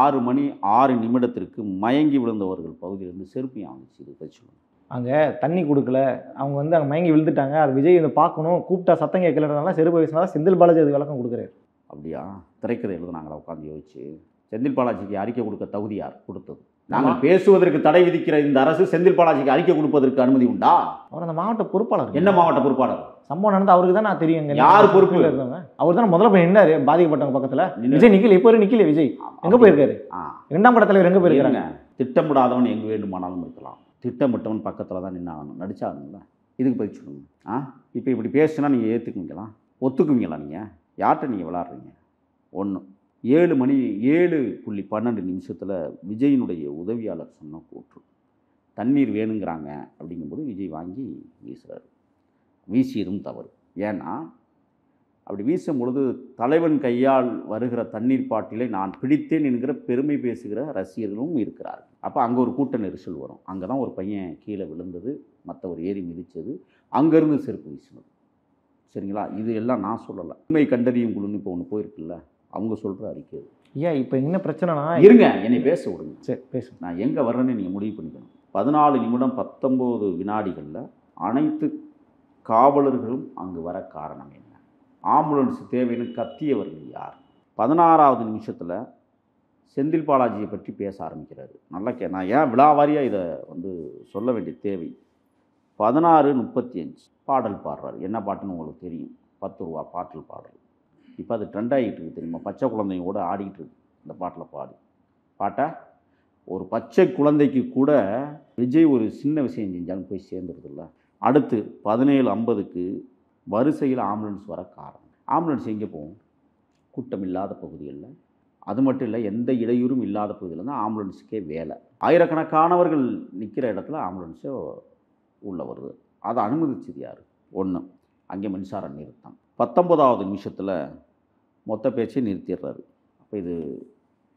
6 மணி 6 நிமிடத்திற்கு மயங்கி விழுந்தவர்கள் பகுதியிலிருந்து செருப்பியாக வந்துச்சு, இது பற்றி சொல்லுங்கள். அங்கே தண்ணி கொடுக்கல, அவங்க அங்கே மயங்கி விழுந்துட்டாங்க, அது விஜய் பார்க்கணும், கூப்பிட்டா சத்தம் கேட்கலன்றதுனால செருப்பு வயசுனால செந்தில் பாலாஜி அது விளக்கம் கொடுக்குறாரு. அப்படியா? திரைக்கதை எழுதுனாங்களா உட்காந்து யோசிச்சு? செந்தில் பாலாஜிக்கு அறிக்கை கொடுக்க தகுதி யார் கொடுத்தது? நாங்கள் பேசுவதற்கு தடை விதிக்கிற இந்த அரசு செந்தில் பாலாஜிக்கு அறிக்கை கொடுப்பதற்கு அனுமதி உண்டா? அவர் அந்த மாவட்ட பொறுப்பாளர். என்ன மாவட்ட பொறுப்பாளர்? சம்பவம் நடந்து அவருக்கு தான் நான் தெரியுங்க. யார் பொறுப்பு? அவர் தான் முதல்ல போய் நின்னாரு பாதிக்கப்பட்டவங்க பக்கத்தில். விஜய் நிக்கல, இப்போ நிக்கல. விஜய் எங்கே போயிருக்காரு? 2ஆம் பட தலைவர் எங்கே போயிருக்காங்க? திட்டமிடாதவன் எங்கு வேண்டுமானாலும் இருக்கலாம், திட்டமிட்டவன் பக்கத்தில் தான் நின்னாகணும், நடிச்சாகணும்ல. இதுக்கு பதில் சொல்லுங்க. இப்போ இப்படி பேசுனா நீங்கள் ஏற்றுக்குவீங்களா, ஒத்துக்குவீங்களா? நீங்கள் யார்கிட்ட நீங்கள் விளாட்றீங்க? 1, 7:12 விஜயினுடைய உதவியாளர் சொன்ன கூற்று, தண்ணீர் வேணுங்கிறாங்க அப்படிங்கும்போது விஜய் வாங்கி வீசுகிறார். வீசியதும் தவறு. ஏன்னா அப்படி வீசும் பொழுது தலைவன் கையால் வருகிற தண்ணீர் பாட்டிலை நான் பிடித்தேன் என்கிற பெருமை பேசுகிற ரசிகர்களும் இருக்கிறார்கள். அப்போ அங்கே ஒரு கூட்ட நெரிசல் வரும். அங்கே தான் ஒரு பையன் கீழே விழுந்தது, மற்றவர் ஏறி மிதித்தது, அங்கேருந்து செருப்பு வீசினது. சரிங்களா? இது எல்லாம் நான் சொல்லலை, உண்மை கண்டறியும் குழுன்னு இப்போ ஒன்று போயிருக்குல்ல, அவங்க சொல்கிற அறிக்கை. ஏன் இப்போ என்ன பிரச்சனைனா, இருங்க என்னை பேச விடுங்க. சரி பேசு. நான் எங்கே வர்றேன்னு நீங்கள் முடிவு பண்ணிக்கணும். 14 நிமிடம் 19 வினாடிகளில் அனைத்து காவலர்களும் அங்கு வர காரணம் என்ன? ஆம்புலன்ஸ் தேவைன்னு கத்தியவர்கள் யார்? 16வது நிமிஷத்தில் செந்தில் பாலாஜியை பற்றி பேச ஆரம்பிக்கிறாரு. நல்லா நான் ஏன் விழாவாரியாக இதை சொல்ல வேண்டிய தேவை. 16:35 பாடல் பாடுறாரு. என்ன பாட்டுன்னு உங்களுக்கு தெரியும், 10 ரூபா பாட்டல் பாடல். இப்போ அது ட்ரெண்ட் ஆகிட்டு இருக்கு தெரியுமா? பச்சை குழந்தைங்க கூட ஆடிக்கிட்டு இருக்கு இந்த பாட்டில் பாட்டை. ஒரு பச்சை குழந்தைக்கு கூட விஜய் ஒரு சின்ன விஷயம் செஞ்சாலும் போய் சேர்ந்துருதில்ல. அடுத்து 17:50க்கு வரிசையில் ஆம்புலன்ஸ் வர காரணம். ஆம்புலன்ஸ் எங்கே போகும்? கூட்டம் இல்லாத பகுதிகளில். அது மட்டும் இல்லை, எந்த இடையூறும் இல்லாத பகுதியில் தான் ஆம்புலன்ஸுக்கே வேலை. ஆயிரக்கணக்கானவர்கள் நிற்கிற இடத்துல ஆம்புலன்ஸே உள்ளே வருது. அதை அனுமதிச்சது யார்? ஒன்று, அங்கே மின்சார நிறுத்தம். 19வது நிமிஷத்தில் மொத்த பேச்சை நிறுத்திடுறாரு. அப்போ இது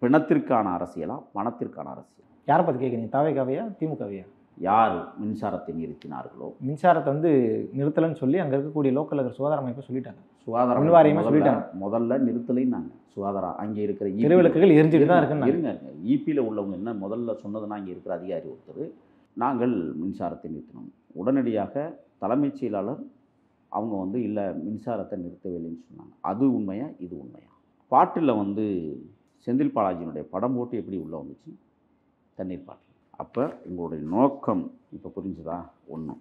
பிணத்திற்கான அரசியலா, பணத்திற்கான அரசியல்? யாரை பற்றி கேட்குறீங்க? தாவேகாவையா திமுகவையா? யார் மின்சாரத்தை நிறுத்தினார்களோ? மின்சாரத்தை நிறுத்தலைன்னு சொல்லி அங்கே இருக்கக்கூடிய லோக்கல் சுகாதார அமைப்பை சொல்லிட்டாங்க. சுகாதார நிர்வாகமே சொல்லிட்டாங்க. முதல்ல நிறுத்தலைன்னாங்க. சுகாதாரம் அங்கே இருக்கிற திருவிளக்குகள் எரிஞ்சிட்டு தான் இருக்குன்னு இருங்க. ஈபியில் உள்ளவங்க என்ன முதல்ல சொன்னதுன்னா, அங்கே இருக்கிற அதிகாரி ஒருத்தர் நாங்கள் மின்சாரத்தை நிறுத்தினோம். உடனடியாக தலைமைச் செயலாளர் அவங்க இல்லை மின்சாரத்தை நிறுத்தவில்லைன்னு சொன்னாங்க. அது உண்மையா? இது உண்மையா? பாட்டில் செந்தில் பாலாஜியினுடைய படம் போட்டு எப்படி உள்ளே வந்துச்சு? தண்ணீர் பாட்டில். அப்போ உங்களுடைய நோக்கம் இப்போ புரிஞ்சுதா? ஒன்று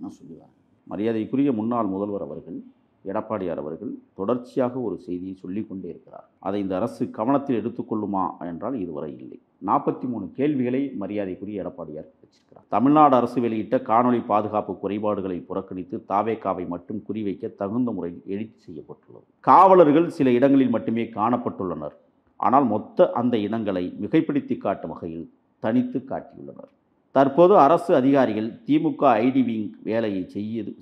நான் சொல்லுவேன். மரியாதைக்குரிய முன்னாள் முதல்வர் அவர்கள் எடப்பாடியார் அவர்கள் தொடர்ச்சியாக ஒரு செய்தியை சொல்லிக்கொண்டே இருக்கிறார். அதை இந்த அரசு கவனத்தில் எடுத்துக்கொள்ளுமா என்றால் இதுவரை இல்லை. 43 கேள்விகளை மரியாதைக்குரிய எடப்பாடியார் வச்சிருக்கிறார். தமிழ்நாடு அரசு வெளியிட்ட காணொலி பாதுகாப்பு குறைபாடுகளை புறக்கணித்து தாவேகாவை மட்டும் குறிவைக்க தகுந்த முறையில் எழுச்சி செய்யப்பட்டுள்ளது. காவலர்கள் சில இடங்களில் மட்டுமே காணப்பட்டுள்ளனர். ஆனால் மொத்த அந்த இடங்களை மிகைப்படுத்தி காட்டும் வகையில் தனித்து காட்டியுள்ளனர். தற்போது அரசு அதிகாரிகள் திமுக ஐடி விங் வேலையை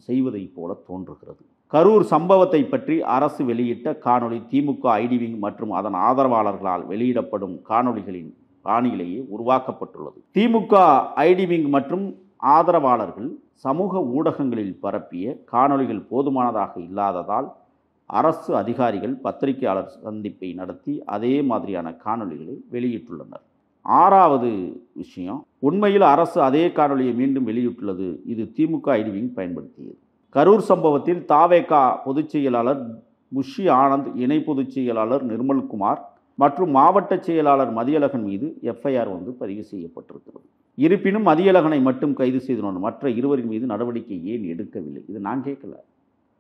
செய்வதைப் போல தோன்றுகிறது. கரூர் சம்பவத்தை பற்றி அரசு வெளியிட்ட காணொளி திமுக ஐடி விங் மற்றும் அதன் ஆதரவாளர்களால் வெளியிடப்படும் காணொளிகளின் பாணியிலேயே உருவாக்கப்பட்டுள்ளது. திமுக ஐடி விங் மற்றும் ஆதரவாளர்கள் சமூக ஊடகங்களில் பரப்பிய காணொளிகள் போதுமானதாக இல்லாததால் அரசு அதிகாரிகள் பத்திரிகையாளர் சந்திப்பை நடத்தி அதே மாதிரியான காணொளிகளை வெளியிட்டுள்ளனர். 6வது விஷயம், உண்மையில் அரசு அதே காணொளியை மீண்டும் வெளியிட்டுள்ளது. இது திமுக ஐடி விங் பயன்படுத்தியது. கரூர் சம்பவத்தில் தாவேகா பொதுச் செயலாளர் புஷி ஆனந்த், இணை பொதுச் செயலாளர் நிர்மல்குமார் மற்றும் மாவட்ட செயலாளர் மதியழகன் மீது எஃப்ஐஆர் பதிவு செய்யப்பட்டிருக்கிறது. இருப்பினும் மதியழகனை மட்டும் கைது செய்துள்ளனர். மற்ற 2 மீது நடவடிக்கை ஏன் எடுக்கவில்லை? இது நான் கேட்கல,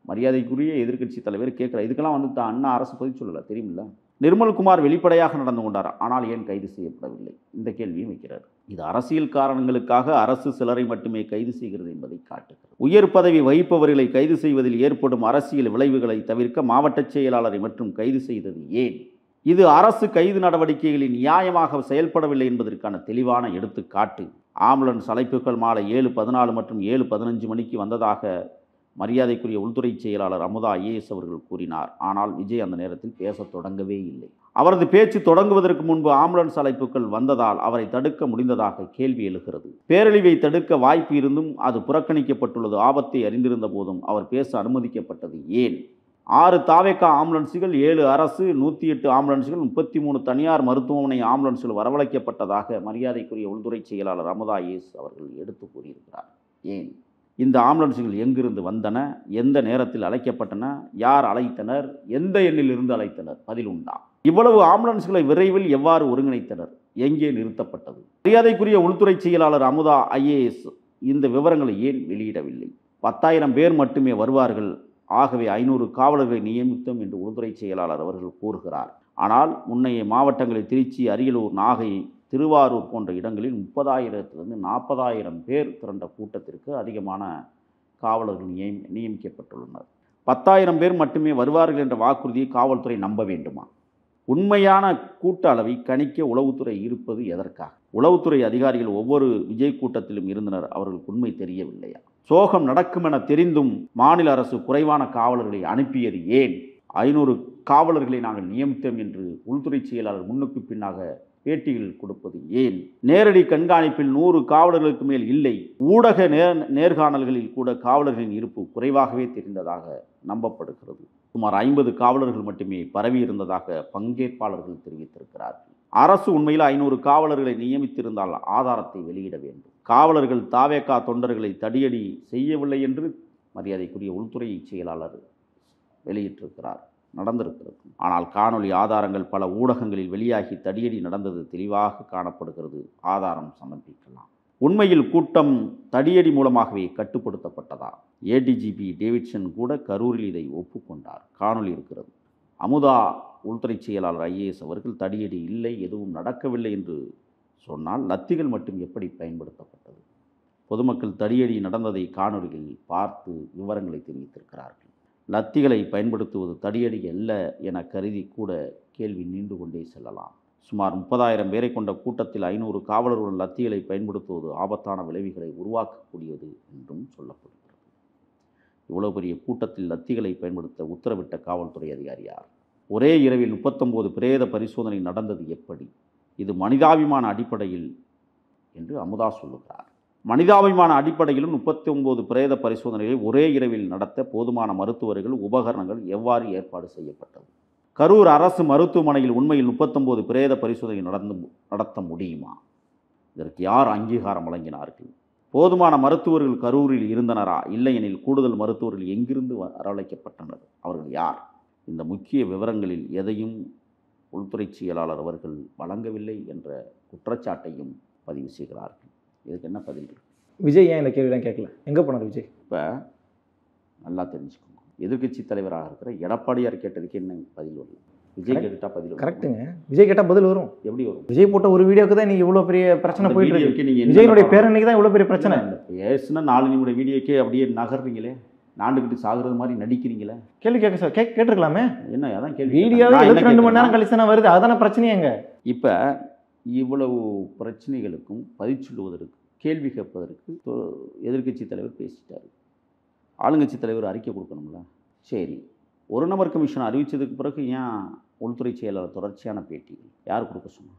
மரியாதைக்குரிய எதிர்க்கட்சி தலைவர் கேட்கல. இதுக்கெல்லாம் அண்ணா அரசு பதில் சொல்லலை, தெரியுமில்ல. நிர்மல்குமார் வெளிப்படையாக நடந்து கொண்டார், ஆனால் ஏன் கைது செய்யப்படவில்லை? இந்த கேள்வியும் வைக்கிறார். இது அரசியல் காரணங்களுக்காக அரசு சிலரை மட்டுமே கைது செய்கிறது என்பதை காட்டுகிறது. உயர் பதவி வகிப்பவர்களை கைது செய்வதில் ஏற்படும் அரசியல் விளைவுகளை தவிர்க்க மாவட்ட செயலாளரை மட்டும் கைது செய்தது ஏன்? இது அரசு கைது நடவடிக்கைகளில் நியாயமாக செயல்படவில்லை என்பதற்கான தெளிவான எடுத்துக்காட்டு. ஆம்புலன்ஸ் அழைப்புகள் மாலை 7:14 மற்றும் 7:15 மணிக்கு வந்ததாக மரியாதைக்குரிய உள்துறை செயலாளர் அமுதா ஐஏஎஸ் அவர்கள் கூறினார். ஆனால் விஜய் அந்த நேரத்தில் பேசத் தொடங்கவே இல்லை. அவரது பேச்சு தொடங்குவதற்கு முன்பு ஆம்புலன்ஸ் அழைப்புகள் வந்ததால் அவரை தடுக்க முடிந்ததாக கேள்வி எழுகிறது. பேரழிவை தடுக்க வாய்ப்பு இருந்தும் அது புறக்கணிக்கப்பட்டுள்ளது. ஆபத்தை அறிந்திருந்த போதும் அவர் பேச அனுமதிக்கப்பட்டது ஏன்? 6 தாவேகா ஆம்புலன்ஸுகள், 7 அரசு, 108 ஆம்புலன்ஸுகள், 33 தனியார் மருத்துவமனை ஆம்புலன்ஸுகள் வரவழைக்கப்பட்டதாக மரியாதைக்குரிய உள்துறை செயலாளர் அமுதா ஐஏஎஸ் அவர்கள் எடுத்து கூறியிருக்கிறார். ஏன்? இந்த ஆம்புலன்ஸுகள் எங்கிருந்து வந்தன? எந்த நேரத்தில் அழைக்கப்பட்டன? யார் அழைத்தனர்? எந்த எண்ணிலிருந்து அழைத்தனர்? பதில் உண்டா? இவ்வளவு ஆம்புலன்ஸ்களை விரைவில் எவ்வாறு ஒருங்கிணைத்தனர்? எங்கே நிறுத்தப்பட்டது? மரியாதைக்குரிய உள்துறை செயலாளர் அமுதா ஐஏஎஸ் இந்த விவரங்களை ஏன் வெளியிடவில்லை? 10,000 பேர் மட்டுமே வருவார்கள், ஆகவே 500 காவலர்களை நியமித்தோம் என்று உள்துறை செயலாளர் அவர்கள் கூறுகிறார். ஆனால் முன்னைய மாவட்டங்களில் திருச்சி, அரியலூர், நாகை, திருவாரூர் போன்ற இடங்களில் 30,000 - 40,000 பேர் திரண்ட கூட்டத்திற்கு அதிகமான காவலர்கள் நியமிக்கப்பட்டுள்ளனர். 10,000 பேர் மட்டுமே வருவார்கள் என்ற வாக்குறுதியை காவல்துறை நம்ப வேண்டுமா? உண்மையான கூட்ட அளவை கணிக்க உளவுத்துறை இருப்பது எதற்காக? உளவுத்துறை அதிகாரிகள் ஒவ்வொரு விஜய் கூட்டத்திலும் இருந்தனர், அவர்களுக்கு உண்மை தெரியவில்லையா? சோகம் நடக்கும் என தெரிந்தும் மாநில அரசு குறைவான காவலர்களை அனுப்பியது ஏன்? 500 காவலர்களை நாங்கள் நியமித்தோம் என்று உள்துறை செயலாளர் முன்னுக்கு பின்னாக பேட்டிகள் கொடுப்பது ஏன்? நேரடி கண்காணிப்பில் 100 காவலர்களுக்கு மேல் இல்லை. ஊடக நேர்காணல்களில் கூட காவலர்களின் இருப்பு குறைவாகவே தெரிந்ததாக நம்பப்படுகிறது. சுமார் 50 காவலர்கள் மட்டுமே பரவி இருந்ததாக பங்கேற்பாளர்கள் தெரிவித்திருக்கிறார்கள். அரசு உண்மையில் 500 காவலர்களை நியமித்திருந்தால் ஆதாரத்தை வெளியிட வேண்டும். காவலர்கள் தாவேகா தொண்டர்களை தடியடி செய்யவில்லை என்று மரியாதைக்குரிய உள்துறை செயலாளர் வெளியிட்டிருக்கிறார். நடந்திருக்கிறது. ஆனால் காணொலி ஆதாரங்கள் பல ஊடகங்களில் வெளியாகி தடியடி நடந்தது தெளிவாக காணப்படுகிறது. ஆதாரம் சமர்ப்பிக்கலாம். உண்மையில் கூட்டம் தடியடி மூலமாகவே கட்டுப்படுத்தப்பட்டதா? ஏடிஜிபி டேவிட்சன் கூட கரூரில் இதை ஒப்புக்கொண்டார். காணொலி இருக்கிறது. அமுதா உள்துறை செயலாளர் IAS அவர்கள் தடியடி இல்லை, எதுவும் நடக்கவில்லை என்று சொன்னால் லத்திகள் மட்டும் எப்படி பயன்படுத்தப்பட்டது? பொதுமக்கள் தடியடி நடந்ததை காணொலியில் பார்த்து விவரங்களை தெரிவித்திருக்கிறார்கள். லத்திகளை பயன்படுத்துவது தடியடி அல்ல என கருதி கூட கேள்வி நீண்டு கொண்டே செல்லலாம். சுமார் 30,000 பேரை கொண்ட கூட்டத்தில் 500 காவலர்களுடன் லத்திகளை பயன்படுத்துவது ஆபத்தான விளைவுகளை உருவாக்கக்கூடியது என்றும் சொல்லப்படுகிறது. இவ்வளவு பெரிய கூட்டத்தில் லத்திகளை பயன்படுத்த உத்தரவிட்ட காவல்துறை அதிகாரி யார்? ஒரே இரவில் 39 பிரேத பரிசோதனை நடந்தது எப்படி? இது மனிதாபிமான அடிப்படையில் என்று அமுதா சொல்லுகிறார். மனிதாபிமான அடிப்படையிலும் 39 பிரேத பரிசோதனைகளை ஒரே இரவில் நடத்த போதுமான மருத்துவர்கள், உபகரணங்கள் எவ்வாறு ஏற்பாடு செய்யப்பட்டது? கரூர் அரசு மருத்துவமனையில் உண்மையில் 39 பிரேத பரிசோதனை நடத்த முடியுமா? இதற்கு யார் அங்கீகாரம் வழங்கினார்கள்? போதுமான மருத்துவர்கள் கரூரில் இருந்தனரா? இல்லையெனில் கூடுதல் மருத்துவர்கள் எங்கிருந்து வரவழைக்கப்பட்டனர்? அவர்கள் யார்? இந்த முக்கிய விவரங்களில் எதையும் உள்துறை செயலாளர் அவர்கள் வழங்கவில்லை என்ற குற்றச்சாட்டையும் பதிவு செய்கிறார்கள். இதுக்கு என்ன பதில்? விஜய் ஏன் இந்த கேள்விலாம் கேட்கல? எங்கே போனார் விஜய்? இப்போ நல்லா தெரிஞ்சுக்கோங்க. எதிர்க்கட்சி தலைவராக இருக்கிற எடப்பாடியார் கேட்டதுக்கு என்ன பதில் வரும்? விஜய் கேட்டா பதில் வரும். கரெக்டுங்க. விஜய் கேட்டால் பதில் வரும். எப்படி வரும்? விஜய் போட்ட ஒரு வீடியோக்கு தான் இன்னைக்கு இவ்வளோ பெரிய பிரச்சனை போயிட்டு இருக்கு. நீங்கள் விஜயனுடைய பேரணிக்கு தான் இவ்வளோ பெரிய பிரச்சனை. பேசுனா 4 நிமிட வீடியோக்கே அப்படியே நகர்றீங்களே, நாண்டுக்கிட்டு சாகுறது மாதிரி நடிக்கிறீங்களே. கேள்வி கேட்க சார் கேட்டிருக்கலாமே. என்ன அதான் கேள்வி. வீடியோவே 72 மணி நேரம் கழிச்சுனா வருது. அதான பிரச்சனையங்க. இப்போ இவ்வளவு பிரச்சனைகளுக்கும் பதில் சொல்லுவதற்கு, கேள்வி கேட்பதற்கு எதிர்க்கட்சி தலைவர் பேசிட்டார். ஆளுங்கட்சி தலைவர் அறிக்கை கொடுக்கணும்ல. சரி, ஒரு நபர் கமிஷன் அறிவித்ததுக்கு பிறகு ஏன் உள்துறை செயலாளர் தொடர்ச்சியான பேட்டி யார் கொடுக்க சொன்னா?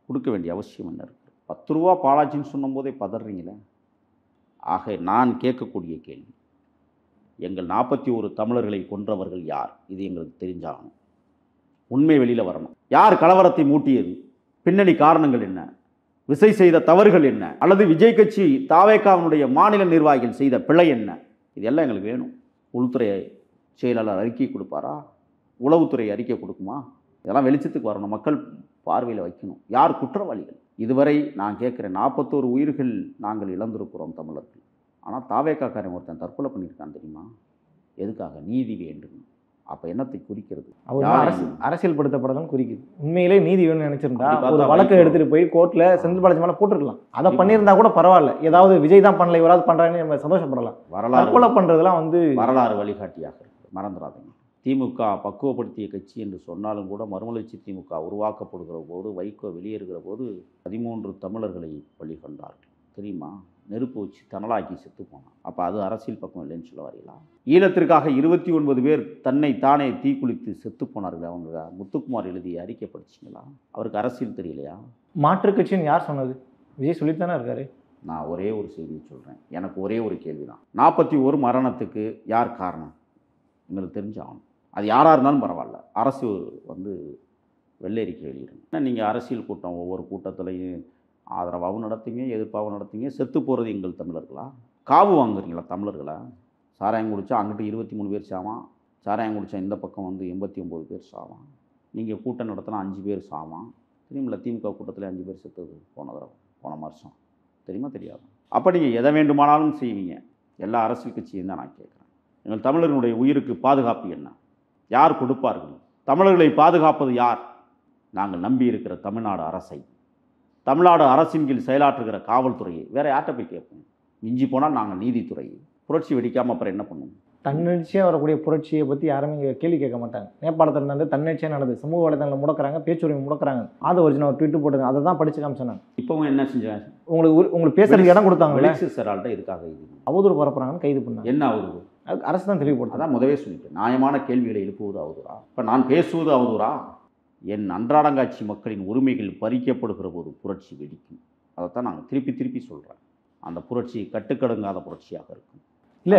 கொடுக்க வேண்டிய அவசியம் என்ன இருக்குது? 10 ரூபா பாலாஜின்னு சொன்னும்போதே பதறீங்களே. ஆக நான் கேட்கக்கூடிய கேள்வி, எங்கள் 41 தமிழர்களை கொன்றவர்கள் யார்? இது எங்களுக்கு தெரிஞ்சாகணும். உண்மை வெளியில் வரணும். யார் கலவரத்தை மூட்டியது? பின்னணி காரணங்கள் என்ன? விசை செய்த தவறுகள் என்ன? அல்லது விஜய் கட்சி தாவேகாவினுடைய மாநில நிர்வாகிகள் செய்த பிழை என்ன? இதெல்லாம் எங்களுக்கு வேணும். உள்துறை செயலாளர் அறிக்கை கொடுப்பாரா? உளவுத்துறை அறிக்கை கொடுக்குமா? இதெல்லாம் வெளிச்சத்துக்கு வரணும். மக்கள் பார்வையில் வைக்கணும். யார் குற்றவாளிகள்? இதுவரை நான் கேட்குறேன், 41 உயிர்கள் நாங்கள் இழந்திருக்கிறோம் தமிழர்கள். ஆனால் தாவேகாக்காரன் ஒருத்தன் தற்கொலை பண்ணியிருக்கான் தெரியுமா? எதுக்காக? நீதி வேண்டும். அப்போ என்னத்தை குறிக்கிறது? அரசியல் படுத்தப்படதான் குறிக்குது. உண்மையிலே நீதி வேணும்னு நினைச்சிருந்தா ஒரு வழக்கை எடுத்துட்டு போய் கோர்ட்ல செந்தில் பாலாஜி மேலே போட்டுருக்கலாம். அதை பண்ணியிருந்தா கூட பரவாயில்ல. ஏதாவது விஜய் தான் பண்ணல, இவராது பண்றாங்கன்னு நம்ம சந்தோஷப்படலாம். தற்கொலை பண்றதுலாம் வரலாறு வழிகாட்டியாக மறந்துடாதீங்க. திமுக பக்குவப்படுத்திய கட்சி என்று சொன்னாலும் கூட மறுமலர்ச்சி திமுக உருவாக்கப்படுகிற போது, வைகோ வெளியேறுகிற போது 13 தமிழர்களை பலி கொண்டார்கள் தெரியுமா? நெருப்பு வச்சு தனலாக்கி செத்து போனான். அப்போ அது அரசியல் பக்கம் இல்லைன்னு சொல்ல வரீங்களா? ஈழத்திற்காக 29 பேர் தன்னை தானே தீக்குளித்து செத்து போனார்கள். அவங்க முத்துக்குமார் எழுதிய அறிக்கை படிச்சிங்களா? அவருக்கு அரசியல் தெரியலையா? மாற்று கட்சின்னு யார் சொன்னது? விஜய் சொல்லித்தானே இருக்காரு. நான் ஒரே ஒரு செய்தியை சொல்கிறேன். எனக்கு ஒரே ஒரு கேள்வி தான். 41 மரணத்துக்கு யார் காரணம்? எங்களுக்கு தெரிஞ்சாகணும். அது யாராக இருந்தாலும் பரவாயில்ல. அரசு வெள்ளரிக்கை வெளியிடும். நீங்கள் அரசியல் கூட்டம் ஒவ்வொரு கூட்டத்திலையும் ஆதரவாகவும் நடத்துங்க, எதிர்ப்பாகவும் நடத்துங்க. செத்து போகிறது எங்கள் தமிழர்களா? காவு வாங்குறீங்களா தமிழர்களா? சாராயம் குடித்தா அங்கிட்டு 23 பேர் சாவான். சாராயம் குடித்தா இந்த பக்கம் 89 பேர் சாவான். நீங்கள் கூட்டம் நடத்தினா 5 பேர் சாவான். தெரியுமில்ல? திமுக கூட்டத்தில் 5 பேர் செத்தது போன வருஷம். தெரியுமா? தெரியாது. அப்போ நீங்கள் எதை வேண்டுமானாலும் செய்வீங்க. எல்லா அரசியல் கட்சியும் தான் நான் கேட்குறேன். எங்கள் தமிழர்களுடைய உயிருக்கு பாதுகாப்பு என்ன? யார் கொடுப்பார்கள்? தமிழர்களை பாதுகாப்பது யார்? நாங்கள் நம்பி இருக்கிற தமிழ்நாடு அரசை, தமிழ்நாடு அரசின் கீழ் செயலாற்றுகிற காவல்துறையை. வேறு யார்கிட்ட போய் கேட்போம்? மிஞ்சி போனால் நாங்கள் நீதித்துறை. புரட்சி வெடிக்காமல் அப்புறம் என்ன பண்ணுவோம்? தன்னெழுச்சியாக வரக்கூடிய புரட்சியை பற்றி யாருமே இங்கே கேள்வி கேட்க மாட்டாங்க. நேபாளத்தில் நடந்து தன்னெழுச்சியாக நடந்தது, சமூக வலைதளங்களை முடக்கிறாங்க, பேச்சுரிமை முடக்கிறாங்க. அது ஒரிஜினல் ஒரு ட்வீட்டு போட்டுங்க, அதை தான் படிச்சு காமிச்சேன். இப்போவும் என்ன செஞ்சாங்க? உங்களுக்கு பேசுறதுக்கு இடம் கொடுத்தாங்களே, சாரால்கிட்ட இதுக்காக இது அவதூறு பரப்புறாங்கன்னு கைது பண்ணாங்க. என்ன அவதூறு? அதுக்கு அரசு தான் தெளிவுபடுத்தா. அதான் முதவே சொல்லிட்டேன், நியாயமான கேள்விகளை எழுப்புவது அவதூறா? இப்போ நான் பேசுவது அவதூறா? என் அன்றாடங்காட்சி மக்களின் உரிமைகள் பறிக்கப்படுகிற போது புரட்சி வெடிக்கும். அதைத்தான் நாங்கள் திருப்பி திருப்பி சொல்கிறேன். அந்த புரட்சி கட்டுக்கடங்காத புரட்சியாக இருக்கும். இல்லை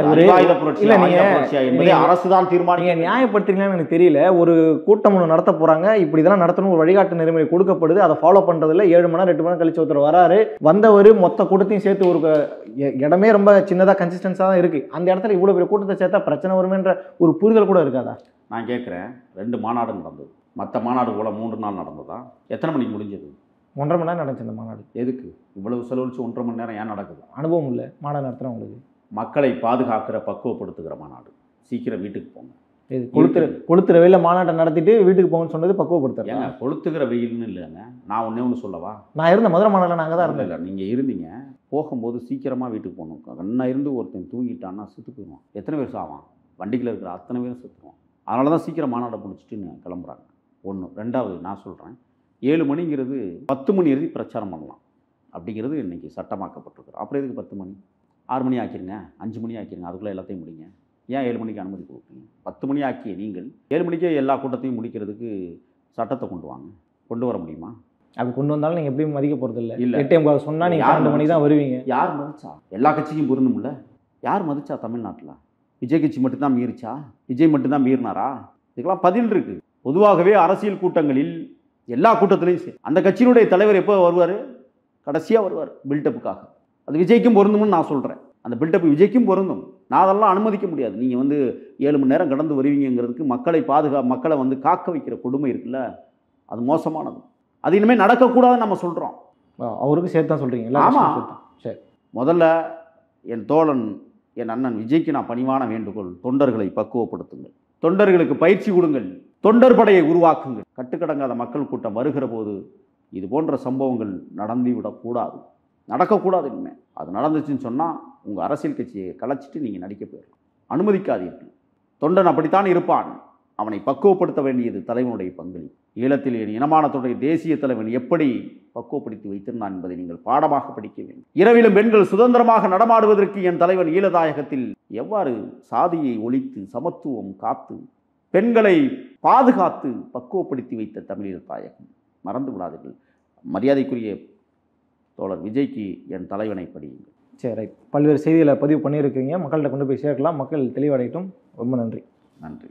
அரசு தான் தீர்மானிக்க. நீங்கள் நியாயப்படுத்துறீங்கன்னு எனக்கு தெரியல. ஒரு கூட்டம் ஒன்று நடத்த போகிறாங்க, இப்படி இதெல்லாம் நடத்தணும், ஒரு வழிகாட்டு நெறிமுறை கொடுக்கப்படுது, அதை ஃபாலோ பண்ணுறதுல 7 மணி நேரம் 8 மணி நேரம் கழிச்சு ஒருத்தர் வராரு, வந்தவர் மொத்த கூட்டத்தையும் சேர்த்து ஒரு இடமே ரொம்ப சின்னதாக கன்சிஸ்டன்ஸாக தான் இருக்குது, அந்த இடத்துல இவ்வளோ பெரிய கூட்டத்தை சேர்த்தா பிரச்சனை வருமேன்ற ஒரு புரிதல் கூட இருக்காதா? நான் கேட்குறேன், 2 மாநாடு நடந்தது, மற்ற மாநாடு போல 3 நாள் நடந்ததா? எத்தனை மணிக்கு முடிஞ்சது? 1.5 மணி நேரம் நடந்துச்சு இந்த மாநாடு. எதுக்கு இவ்வளவு செலவழிச்சு 1.5 மணி நேரம் ஏன் நடக்குது? அனுபவம் இல்லை மாநாடு நடத்துகிறவங்களுக்கு. மக்களை பாதுகாக்கிற பக்குவப்படுத்துகிற மாநாடு. சீக்கிரம் வீட்டுக்கு போங்க. இது கொளுத்துற வெயில மாநாட்டை நடத்திட்டு வீட்டுக்கு போங்கன்னு சொன்னது பக்குவப்படுத்துறேன். ஏங்க கொளுத்துகிற வெயில்னு இல்லைங்க, நான் ஒன்று சொல்லவா? நான் இருந்த மதுரை மாநாட்டில் நாங்கள் தான் இருந்தோம். இல்லை, நீங்கள் இருந்தீங்க. போகும்போது சீக்கிரமாக வீட்டுக்கு போகணும். கண்ணா இருந்து ஒருத்தன் தூங்கிட்டான்னா செத்து போயிடுவான். எத்தனை பேர் சாவான்? வண்டிக்கில் இருக்கிற அத்தனை பேரும் செத்துவான். அதனால தான் சீக்கிரம் மாநாட்டை முடிச்சுட்டு கிளம்புறாங்க. 1. 2வது நான் சொல்கிறேன், 7 மணிங்கிறது 10 மணி எழுதி பிரச்சாரம் பண்ணலாம் அப்படிங்கிறது இன்றைக்கி சட்டமாக்கப்பட்டிருக்கு. அப்புறம் எதுக்கு 10 மணி? 6 மணி ஆக்கிடுங்க, 5 மணி ஆக்கிடுங்க, அதுக்குள்ளே எல்லாத்தையும் முடிங்க. ஏன் 7 மணிக்கு அனுமதி கொடுப்பீங்க? 10 மணி ஆக்கிய நீங்கள் 7 மணிக்கே எல்லா கூட்டத்தையும் முடிக்கிறதுக்கு சட்டத்தை கொண்டு வாங்க. கொண்டு வர முடியுமா? அப்படி கொண்டு வந்தாலும் நீங்கள் எப்படியும் மதிக்க போகிறது இல்லை. 8 சொன்னால் நீங்கள் 12 மணிக்கு தான் வருவீங்க. யார் மதிச்சா? எல்லா கட்சிக்கும் பொருந்தும்ல. யார் மதிச்சா? தமிழ்நாட்டில் விஜய் கட்சி மட்டும்தான் மீறிச்சா? விஜய் மட்டும்தான் மீறினாரா? இதுக்கெல்லாம் பதில் இருக்குது. பொதுவாகவே அரசியல் கூட்டங்களில் எல்லா கூட்டத்திலையும் அந்த கட்சியினுடைய தலைவர் எப்போ வருவார்? கடைசியாக வருவார் பில்டப்புக்காக. அது விஜய்க்கும் பொருந்தும்னு நான் சொல்கிறேன். அந்த பில்டப் விஜய்க்கும் பொருந்தும். நான் அதெல்லாம் அனுமதிக்க முடியாது. நீங்கள் 7 மணி நேரம் கடந்து வருவீங்கிறதுக்கு மக்களை காக்க வைக்கிற கொடுமை இருக்குல்ல, அது மோசமானது. அது இனிமேல் நடக்கக்கூடாதுன்னு நம்ம சொல்கிறோம். அவருக்கு சேர்த்து தான் சொல்கிறீங்க? ஆமாம். சரி, முதல்ல என் தோழன் என் அண்ணன் விஜய்க்கு நான் பணிவான வேண்டுகோள், தொண்டர்களை பக்குவப்படுத்துங்கள், தொண்டர்களுக்கு பயிற்சி கொடுங்கள், தொண்டர் படையை உருவாக்குங்கள். கட்டுக்கடங்காத மக்கள் கூட்டம் வருகிற போது இது போன்ற சம்பவங்கள் நடந்துவிடக்கூடாது, நடக்கக்கூடாது. இனிமேல் அது நடந்துச்சுன்னு சொன்னால் உங்கள் அரசியல் கட்சியை கலைச்சிட்டு நீங்கள் நடிக்க போயிடலாம். அனுமதிக்காதீர்கள். தொண்டன் அப்படித்தான் இருப்பான். அவனை பக்குவப்படுத்த வேண்டியது தலைவனுடைய பங்களிப்பு. ஈழத்தில் என் இனமானத்துடைய தேசிய தலைவன் எப்படி பக்குவப்படுத்தி வைத்திருந்தான் என்பதை நீங்கள் பாடமாக படிக்க வேண்டும். இரவிலும் பெண்கள் சுதந்திரமாக நடமாடுவதற்கு என் தலைவன் ஈழதாயகத்தில் எவ்வாறு சாதியை ஒழித்து சமத்துவம் காத்து பெண்களை பாதுகாத்து பக்குவப்படுத்தி வைத்த தமிழீழ தாயகம். மறந்து விடாதீர்கள். மரியாதைக்குரிய தோழர் விஜய்க்கு என் தலைவனை படியுங்கள். சரி, ரைட். பல்வேறு செய்திகளை பதிவு பண்ணியிருக்கீங்க, மக்கள்கிட்ட கொண்டு போய் சேர்க்கலாம், மக்கள் தெளிவடையட்டும். ரொம்ப நன்றி. நன்றி.